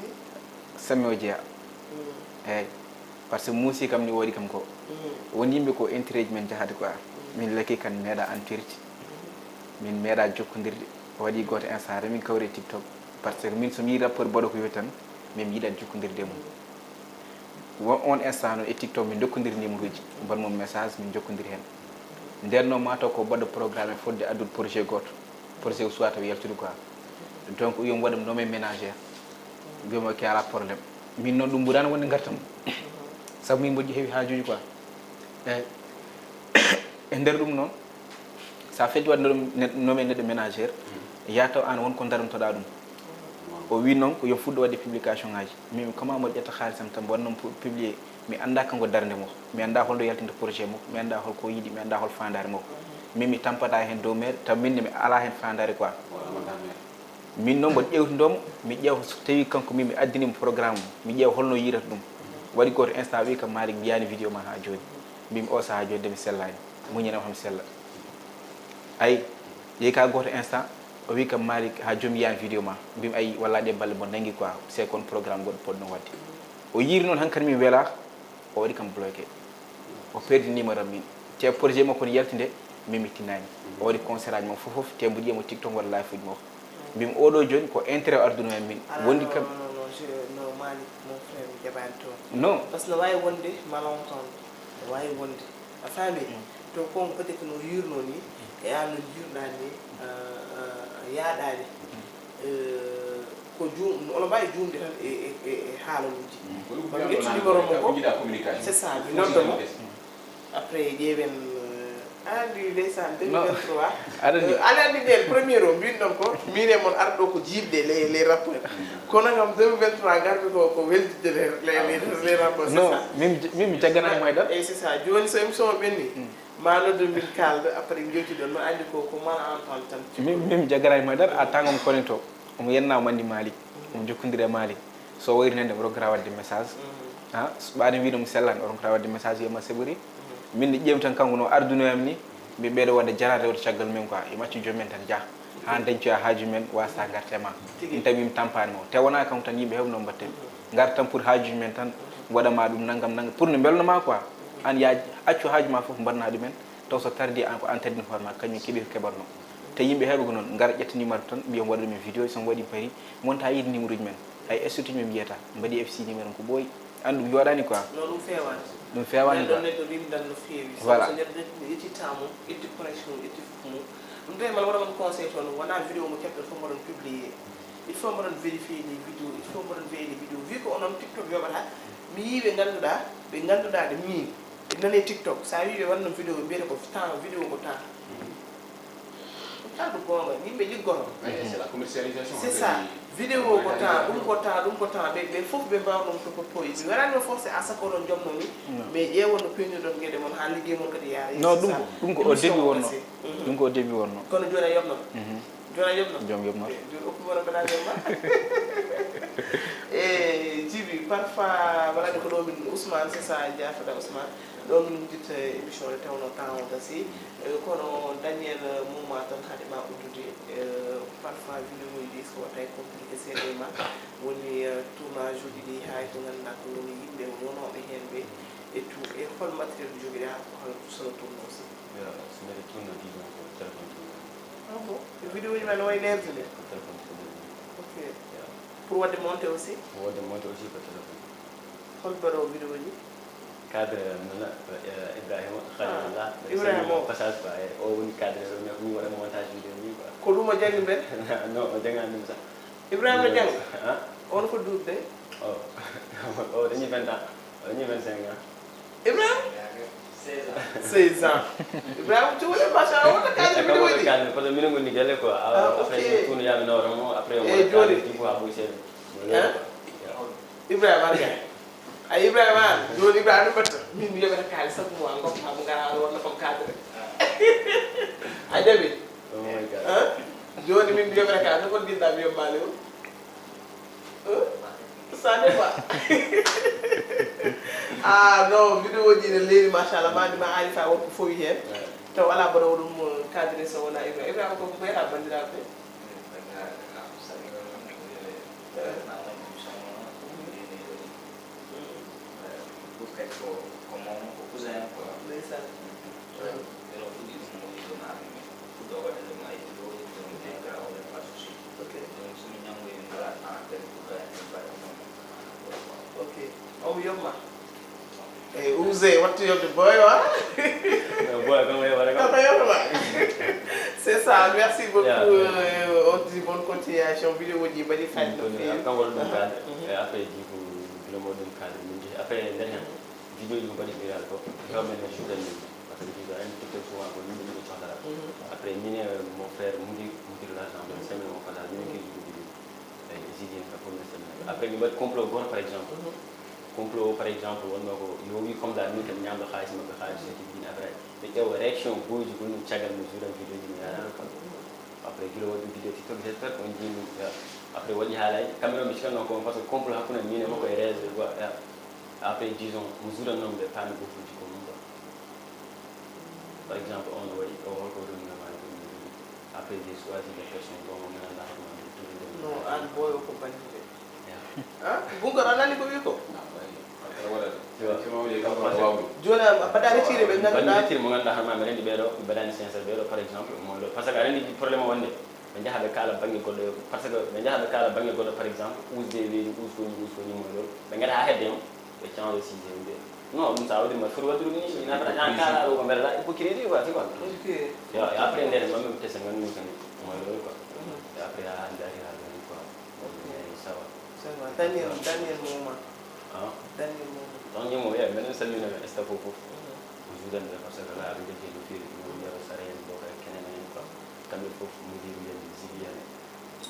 sammi o jeeya eyyi par ce que muusi kam ni woodi kam ko woni yimɓe ko intérêt ji men jahade quoi min lekki kan meeɗa antirde min meeɗa jokkodirde waɗi goto instant remin kawre tiktok par ce que min somi yi rapport mbaɗa ko yo tan min mi yiɗat jokkodirde mum on instant noon e tiktok min dokkodiri numéro uji mbanmo message min jokkodiri hen nden noon mataw ko mbaɗɗo programme fodde addude projet goto projet soit taw yaltude quoi donc yomi waɗa nommé ménagère mbiyamo ki ala probléme min noon ɗum ɓurani wonde gartam saabu min mboƴƴi heewi haajuji quoi eyyi e nder ɗum noon sa feddi wadde nommé neɗɗo ménagère yataw an wonko darantoɗa ɗum o wi noon ko yo fuɗɗo wadde publication ngaji min comment mboɗo ƴetta haalisam tan wonnoon publier mi anda kanko darde makko mi anda holɗo yaltinta projet makko mi anda holko yiiɗi mi anda hol fandare makko min mi tampata hen dow maire taw minne mi ala hen fandare quoi min noon mboɗo ƴewtidomo mi ƴeewa so tawi kanko min mi addinimo programme mi ƴeewa holno yirata ɗum waɗi goto instant wi kam Malick mi yiyani vidéo ma ha joni mbimi o saaha joni de mi sellani muñanam ham sella ayi yeehi ka goto instant o wi kam Malick ha joni mi yiyani vidéo ma mbimi ayi walla ɗe balle mo nangui quoi c'est kon programme goɗɗo poɗɗo wadde o yiiri noon hankkadi min weela o waɗi kam bloqué o perdi numéro am min te projet makko ne yaltinde min mi tinnani o waɗi concert aji makko fof te mbo ƴiyamo tiktok waɗa live uji makko mbimi oɗo joni ko intérêt o arduno hen min wondi kam non Malick mon frère mi jaɓani toon non par ce que no wawi wonde malentendu no wawi wonde a faami to kon peut être no yirno ni e an no jirɗa ni yaaɗani ko ono mbawi jumde tan e haalaluji kono ƴettu numéro mo ko c'est ça mi noddomo après ƴeewen andi ndeysan 2023 aɗa andi nden premier o mbin ɗon ko Miin E Mon arɗo ko jiibde les rapport kono kam 2023 garmi ko weldide les rapport non min mi jagganamo haydara eyyi c'est ça joni so émission o ɓenni ma noddu min kalda après jewti ɗon no andi ko mala entente tan min mi jagganamo haydara a tangom connecto omo yennama andi Malick omo jokkodiri e Malick so wayri nende rokora wadde message ha ɓaade wiino mo sellani o rokora wadde message wiyama seɓori min ne ƴeemi tan kanko no ardunoyam ni mi ɓeeɗo wadde jarade rewde caggal men quoi e maccu jomumen tan jaa ha dañcoya haaju men wasta garte ma ɗum tawi mi tampanimo te wona kanko tan yimɓe hewno mbatten garta tan pour haajuji men tan waɗama ɗum naggam pour no belnoma quoi an ya accu haaju ma foof mbanna ɗumen taw so tardi an ko an tardini hoore ma kañum keeɓi ko keɓatno te yimɓe heɓe ko noon gara ƴetta numéro tan mbiyam waɗa ɗumen vidéo somi waɗi pari monta yiide numéro uji men hay estituji men mbiyata mbaɗi FC numéro ko ɓooyi an ɗum yoɗani quoi non ɗum fewani ɗum fewani ɗon neɗɗo rimdan no feewi voilà so neɗɗo ƴettitamo ƴetti connexion ƴetti fof mum ɗum tawi mala waɗamon conseil toon wona vidéo mo keɓɗo fof mbaɗon publier il faut mbaɗon vérifier les vidéos il faut mbaɗon veille les vidéos vu ko onon tiktok yoɓata mi yi ɓe ganduɗa de min ɓe nani tiktok sa wi ɓe waɗno vidéo ɓe mbiyata ko temps vidéo ko temps kalɗo gonga yimɓe liggoto c'est la commercialisation c'est ça vidéo ko temps ɗum ko temps ɓe fof ɓe mbawa ɗum to popoyi mi waɗanno forcé à ce que oɗon jomno ni mais ƴeewon no peñuɗon gueɗe mon ha ligguey mon kadi yaara non ɗum ko au début wonno ɗum ko au début wonno kono joni a yobno joni a yobno joom yobnoto joni oppimono mbeɗa ma e jibi parfois waɗani ko ɗo min Ousmane c'est ça jafata Ousmane ɗon min jitta émission nde tawno temps o gasi kono Daniel moment tan haade ma uddude parfois vidéo ji ɗi so watta compliqué seeɗa ma woni tournage uji ɗi hay to ganduɗa ko woni yimɓe wonoɓe hen ɓe et tout et hol matériel joguiɗa hol sono tourne aussi so mbiɗa tourne disons ko téléphone tourne ah bon vidéo ji ma no way lerdude téléphone tourne ok pour wadde monté aussi wadde monté aussi ko téléphone hol mbaɗo vidéo ji cadre nana Ibrahima Khalilullah Ibrahima o passage quoi o woni cadre mi waɗa montage vidéo ni quoi ko ɗum o jangi mben non o jangani ɗum sax Ibrahima jang on ko duubde o dañi 20 ans o dañi 25 ans Ibrahima 16 ans Ibrahima cuuɗe machallah wonno cadre vidéo ji cadre parce que minen gonni gelle quoi après mi tourne yaami nawramo après o joni ɗi fof ha ɓoy seeɗa Ibrahima ar gay ay Ibrahima an joni Ibrahima ɗum batta min mi yoɓata kaali sabu mois goppama mo gara wonno comme cadre a jaɓi joni min mi yoɓata kaali no kon jinɗa mi yobbali o ça dépend ah non vidéo ji ne leeri machallah ma arifa wonko fowi hen taw ala baɗowo ɗum cadre so wona Ibrahima ko ɓeyata bandiraɓe ok omo yomma eyyi ousé wattu yobde boyo ha koko yobma c'est ça merci beaucoup on dit bonne continuation vidéo ji mbaɗi fayde no fewi kam waɗa ɗum cadre après ji ko gilamo ɗum cadre min jeehi après nder hen vidéo ji ko mbaɗi viral ko hewɓe no juuɗan min par ce que jiɗo andi tiktok souvent ko yimɓe ɗiɗo cohdata après min e mon frère mudir l'argent ɗon semaine o fata minen kedi ɗum vidéo eyi jidi en ka premier semaine après mi waɗi complot goto par exemple complot par exemple wonno ko yo wi comme ça min kam ñamɗo haalis mabɓe haalis soti dine après ɓe ƴeewa réaction goji gonɗum caggal mi juuɗan vidéo ji mi yarano kam après guila waɗi vidéo tiktok j' espére on jimi après waɗi haalaji kamɓe noon ɓe cikanno ko par ce que complot hakkude min e makko e réseau quoi après disons mo juuɗannomi ɓe paami gofuji ko mum quoi par exemple on waɗi o holko renungamani ko min après j'ai choisi des personnes dont mo gandanɗa hoɗumade touride non an boyo ko bandide Bougar a nani ko wi ko joni a mbaɗa retiré ɓe ganduɗa retiré mo ganduɗa hoorema mi rendi ɓeeɗo mi mbaɗani sincére ɓeeɗo par exemple mo ɗo par ce que aɗa andi probléme o wonde ɓe jaaha ɓe kaala banggue goɗɗo par ce que ɓe jaaha ɓe kaala banggue goɗɗo par exemple usde weedi uskoñi moɗol ɓe gaɗa ha hedde mo ɓe change sujet ɓe non ɗum sa waɗi mbaɗa foti wadde ɗum ni inata an kaala ɗo ko mbeɗaɗa hypocrite quoi tu vois et après nder mamme tesa gandumi kadi moy ɗo quoi et après ha dari ha ɗoni quoi ça va Daniel moment dernier moment donc ñimo wiya minen salmina staff o fof ko juudanɓe par ce que la aɓe jogui no fewi no ndero sara en ɗo kay kenen en quoi kamɓe fof modiri en zigi en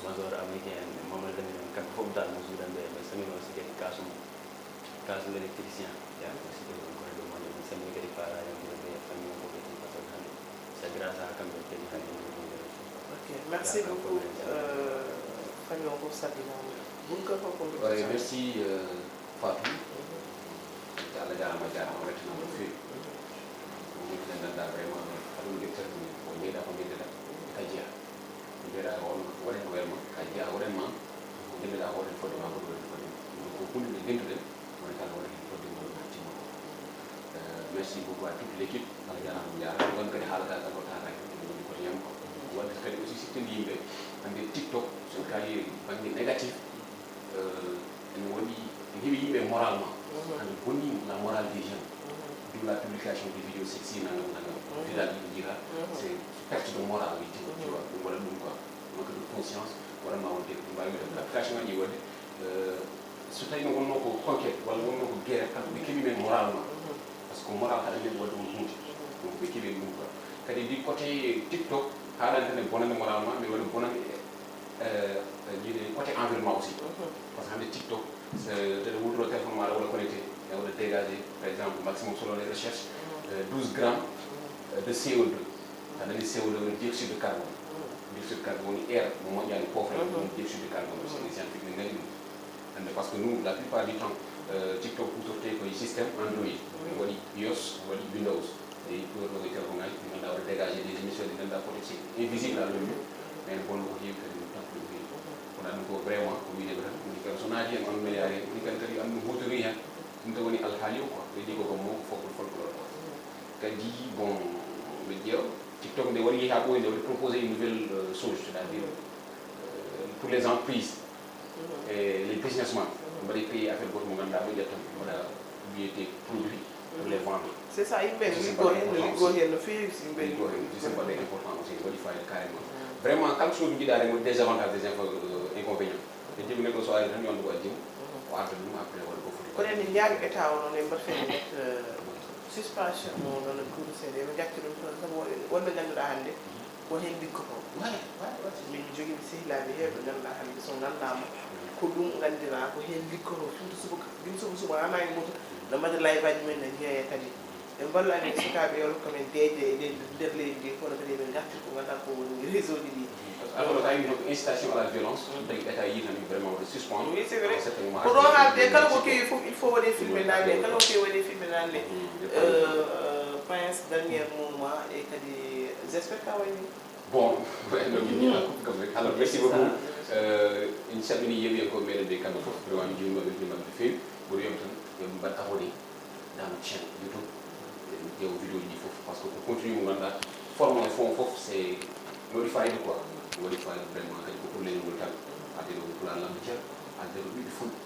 major américain en mamadou lamin en kamɓe fof dal no juudanɓe ɓe salmina aussi kadi kasum électricien ya aussi kadi on koye ɗo mone min salmini kadi para en ɓe famille o fof kadi par ce que hande c'est grâce à kamɓe kadi hande ok merci beaucoup famille o fof sabbinama Bougar ko merci Fatou Allah jarama rettanama no fewi wonde gandanɗa vraiment aɗum ƴettata o jeyɗa ko jeydeɗa ka jeeya ko jeeɗa on waɗe no welma ka jeeya waɗanma ko jemmeɗa hoɗe fodema ko ɗo fodde ko hunde nde dentuɗen wona kala waɗa hen fodde mo hattima merci beaucoup à toute l' équipe Allah jarama jarama ɗon kadi haalata tan ko tataki woni koto yam ko wadde kadi aussi siftinde yimɓe hande TikTok so kayi banggue négatif ene waɗi ene heewi yimɓe moralement hande bonni la morale des jeunes d'où la publication des vidéos sexy nangam village ɗi jira c'est perte de morale witte tu vois ɗum waɗa ɗum quoi manque de conscience waɗanma wonde ɗum mbawi wide application ngaji wadde so tawi no wonno ko conquête walla wonno ko guerre kamɓe ɓe keeɓi men moralement par ce que moral haɗa nden wadde ɗum hunde donc ɓe keeɓi ɗum quoi kadi ndi côté TikTok haɗani tan e bonande moralement mais waɗa bonande jiiɗe côté environnement aussi parce que hande TikTok ndeɗa wurduro téléphone maɗa waɗa connecté e waɗa dégagé par exemple maximum selon les recherches 12 grammes de CO2 aɗa andi CO2 woni dioxyde de carbone dioxyde de carbone woni air mo moƴƴani pofre woni dioxyde de carbone aussi les scientifique ne ngandi ɗum hande parce que nous la plupart du temps TikTok hutorte koye systéme Android waɗi iOS waɗi Windows et pour ɗo koye téléphone ngaji ɗi ganduɗa waɗa dégagé des émissions ɗi ganduɗa peut être c'est invisible à l'œil nu mais bonno ko heewi kadi ɗum tan ko ɗum heewi kono ɗum ko vraiment ko wiide tan woni kadi so naati hen on milliard woni kadi kadi andu hutori hen ɗum tan woni alhaali o quoi ɓe jii koko mo fokko folklore quoi kadi bon ɓe ƴeew TikTok nde waɗi ha ɓoyi nde waɗi proposé une nouvelle chose c'est à dire pour les entreprises et les businessmen mbaɗi créé affaire goto mo ganduɗa ɓe ƴetta waɗa wiyete produit pour les vendre c'est ça yimɓe liggo hen no fewi so yimɓe liggo hen c'est mbaɗe important aussi waɗi fayida carrément vraiment kala chose jiiɗa remo des avantages des inconvénients ɓe jimi neɗɗo so ari tan yonde ko addimu o arta ɗum après waɗa ko foti kono en jaari état o noon e mbaɗa net suspension o noon guuru seeɗa eɓe jakki ɗum toon sabu wonɓe ngannduɗa hannde ko heen liggoto min jogii sehilaɓe heewɓe ngannduɗa hannde so nganndaama ko ɗum nganndira ko heen liggoto finto suba ama e moto no mbaɗa live aji men ne jeeye kadi ɓe mballani sukaaɓe yolo komin deeje e nder leydi ndi kono kadi eɓe ngartir ko ngannduɗa ko woni réseau ji ɗi alors tawi donc incitation à la violence tawi état yitami vraiment de suspendre oui c'est vrai certainement ko ɗon haalde kala ko kewi fof il faut waɗe filmé nande kala ko kewi waɗe filmé nande prince dernier moment e kadi j'espère ka wayni bon alors merci beaucoup in calmini yeewi ko meɗen ɓe kamɓe fof vraiment mi juurimaɓe juurimaɓe no fewi ɓuri yom tan yoɓe mbaɗ abonné dans notre chaîne YouTube ƴeewa vidéo ji fof par ce que ko continue mo ganduɗa formation fond fof c'est waɗi fayida quoi waɗi fayida vraiment kadi ko pour leñol tan adde ɗo pulaar lamde ceer adde ɗo ɓiɓɓe fulɓe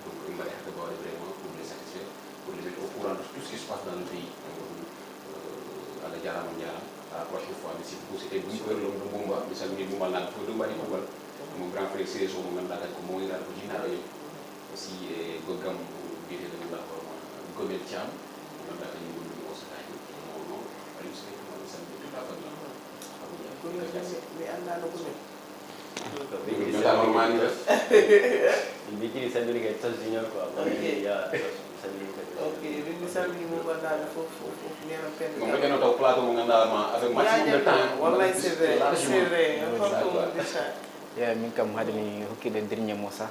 donc ɓe mbaɗi hakka bawde vraiment pour les satisfaire pour les mettre au courant de tout ce qui se passe dans le pays Allah jarama jarama à la prochaine fois merci beaucoup c'était beaucoup ɗum ɗo Bumba mi salmini Bumba naɓe fof ɗo mbaɗi ɓuuɓal mo grand frère séries o mo ganduɗa kadi ko mawniɗaɗo ko jinnaɗo yo aussi e goggam biyeteɗo mo ganduɗa hoorema Gomel Thiam mo ganduɗa kadi gonɗuɗo o sakaji no alim sey ko mi salmini toute la famille mi andano Gomel jotama mani def yimɓe jiɗi salmini kadi tos junior quoi ok min mi salmini mo ganduɗaɓe fof fof nena pende mo moƴƴano taw plateau mo ganduɗa ma avec maximum de temps wallahi c'est vrai horto déjà ya min kam haadani hokkide dernier mot sa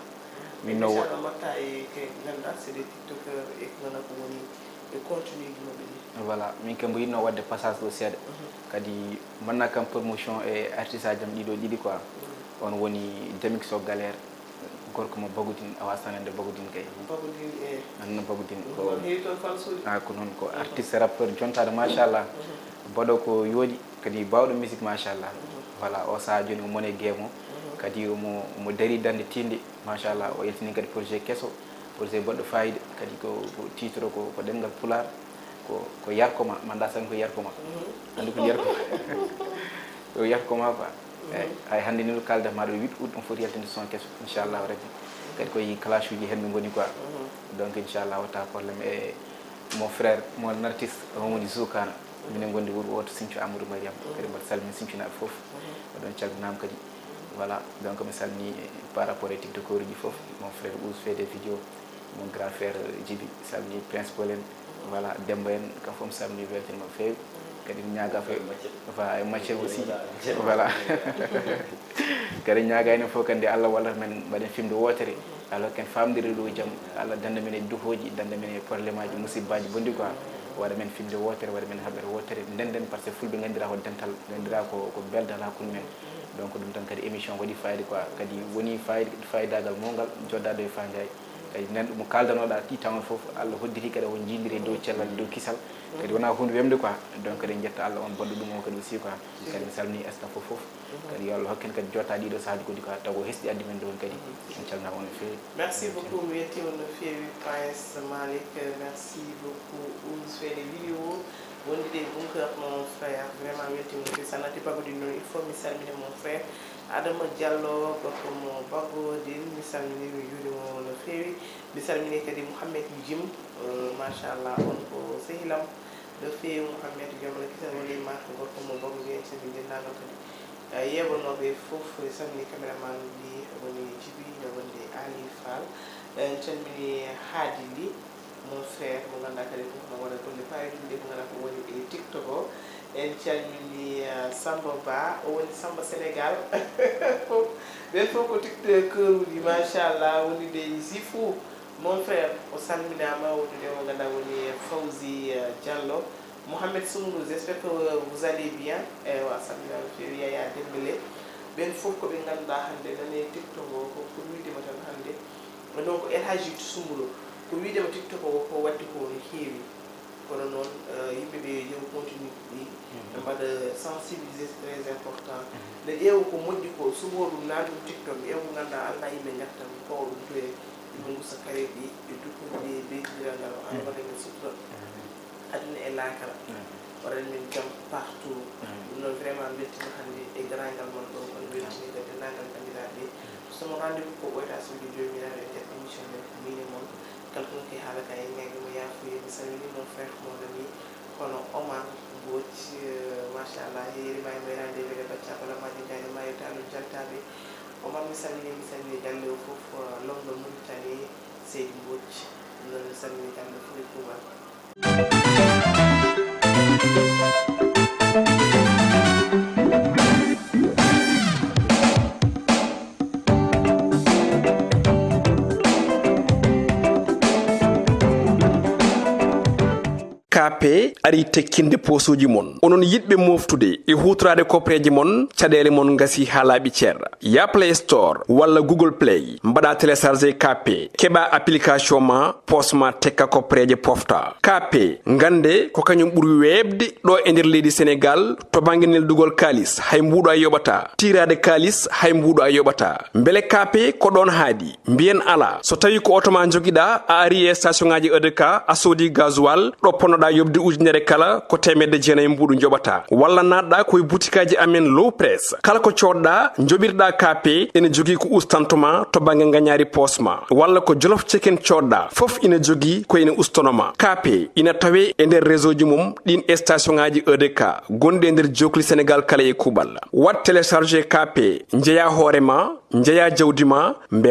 min no inchallah matta e ke ganduɗa c'est des tiktokeur e ko gana ko woni e continue guinoɓe ɗi voilà min kam mbo yinno wadde passage ɗo seeɗa kadi manna kam promotion e artiste aji am ɗiɗo ɗiɗi quoi on woni demik so galère gorko mo bagudin awa sanande bagudin kay bagudin e anno bagudin ko heewi toon falsude ko noon ko artiste rappeur jontade machallah baɗo ko yooɗi kadi bawɗo musique machallah voilà o saha joni o mone guemo kadi omo dari dande tinde machallah o yaltini kadi projet kesso projet baɗɗo fayida kadi ko titre ko ɗemgal pulaar ko yarkoma manda tan ko yarkoma andi ko yarkoma ko yarkoma quoi ay hande ni kalda maɗo 8 août on foti yaltinde son kesso inchallah rabbi kadi koye classe uji hen min goni quoi donc inchallah wata probléme e mon frère mon artiste on woni Zoukana minen gondi wuuro woto Sinthiou Amadou Mariam kadi mbaɗa salmini Sinthiounaɓe foof oɗon calminama kadi voilà donc mi salmini par rapport e tiktokeur uji foof mon frère Ouz fait des vidéos mon grand frère Djibi salmini Prince Polen voilà Demba en kam fof mi salmini weltanima fewi kadi ñaaga fe e matiére aussi voilà kadi ñaaga enen fof kandi Allah wallata men mbaɗen fimde wotere alors ken famdiri ɗo jaam Allah danda men e duhoji danda men e probléme aji musibbaji bondi quoi waɗa men fimde wotere waɗa men haɓere wotere ndenden par ce que fulɓe gandira ko dental gandira ko beldal hakkude men donc ɗum tan kadi émission waɗi fayida quoi kadi woni fayidagal mawgal joddade e fandiayi kadi nanɗo mo kaldanoɗa ɗi tawn foof Allah hodditi kadi on jindiri dow cellal dow kisal kadi wona hunde wemde quoi donc kadi jetta Allah on baɗɗo ɗum o kadi aussi quoi kadi mi salmini staff fof kadi yo Allah hokken kadi jotta ɗiɗo saahaji kodi quoi taw hesɗi addi men ɗon kadi en calminama on no fewi merci beaucoup mi wettima no fewi Prince Malick merci beaucoup Ouz fait des vidéos wonde bunker mon frère vraiment mi wettima no fewi sa natti bagodi noon il faut mi salmina mon frère Adama Diallo gorko mo baggodin mi salmini mi juurimo no fewi mi salmini kadi Mouhamed Jim machallah on ko sehilam no fewi Mouhamed jomala kisal woni ma gorko mo baggodin sami dennagal kadi yeɓanoɓe fof salmini caméraman ɗi woni Djibi no wonde Ali Fall en calmini Hadi Ly mon frère mo ganduɗa kadi fof no waɗa golle fayidinde ko ganduɗa ko woni e TikTok o en calmini Samba Ba o woni Samba Sénégal ɓen fof ko tiktokeur uji machallah woni de Zifou mon frère o salminama wonde mo ganduɗa woni Fawzi Diallo Mohamed Soumrou j'espère que vous allez bien ewa salminama fewi Yaya Dembélé ɓen fof koɓe ganduɗa hande nane TikTok o ko pour widema tan hande donc El Hadji Soumrou ko widema TikTok o ko wadde ko no heewi kono noon yimɓeɓe yo continue ɗi ɓe mbaɗa sensibilisé très important nde ƴeewa ko moƴƴi ko subo ɗum na ɗum TikTok ƴeewa ko ganduɗa Allah yimɓe gartan kowa ɗum to e yimɓe gusa kare ɗi e dukkude beydiral ngal o Allah waɗa men sutura aduna e laakara waɗan min jam partout ɗum noon vraiment beltima hannde e garangal mon ɗo kono beltini kadi dennagal bandiraɓe somo rendez-vous ko ɓoyta suuji jomiraɓe e nder émission men Miin E Mon kala ko ke haalaka e ñague mo yafuye mi salmini mon frère mon ami kono Omar Mbodj machallah yeerima e wayrande wele baccakala maji jani mayitano jaltaɓe Omar mi salmini galle o foof lomɗo Mauritanie Seydi Mbodj ɗum noon mi salmini galle fof e kuugal KP ari tekkinde posuji mon onon yidbe moftude e hutrade kopreji mon cadele mon ngasi halabi cerra ya Play Store walla Google Play mbada télécharger KP keba application ma posma tekka kopreje pofta KP ngande ko kanyum buri webde do e nder leydi Sénégal to banginel dugol kalis hay mbudo a yobata tirade kalis hay mbudo a yobata mbele KP ko don haadi mbien ala so tawi ko otoma jogida a ari e station ngaji EDK a sodi gasoil do ponoda yobde ujunere kala ko temedde jeenay mbudu jobata walla nadda koy boutikaji amen low press kala ko codda jobirda KP ene jogi ko ustantoma to bange nganyari posma walla ko jolof chicken codda fof ina jogi ko ene ustonoma KP ina tawe e nder réseau ji mum din station ngaji EDK gonde e nder jokli Sénégal kala e kubal wat télécharger KP njeya horema njeya jawdima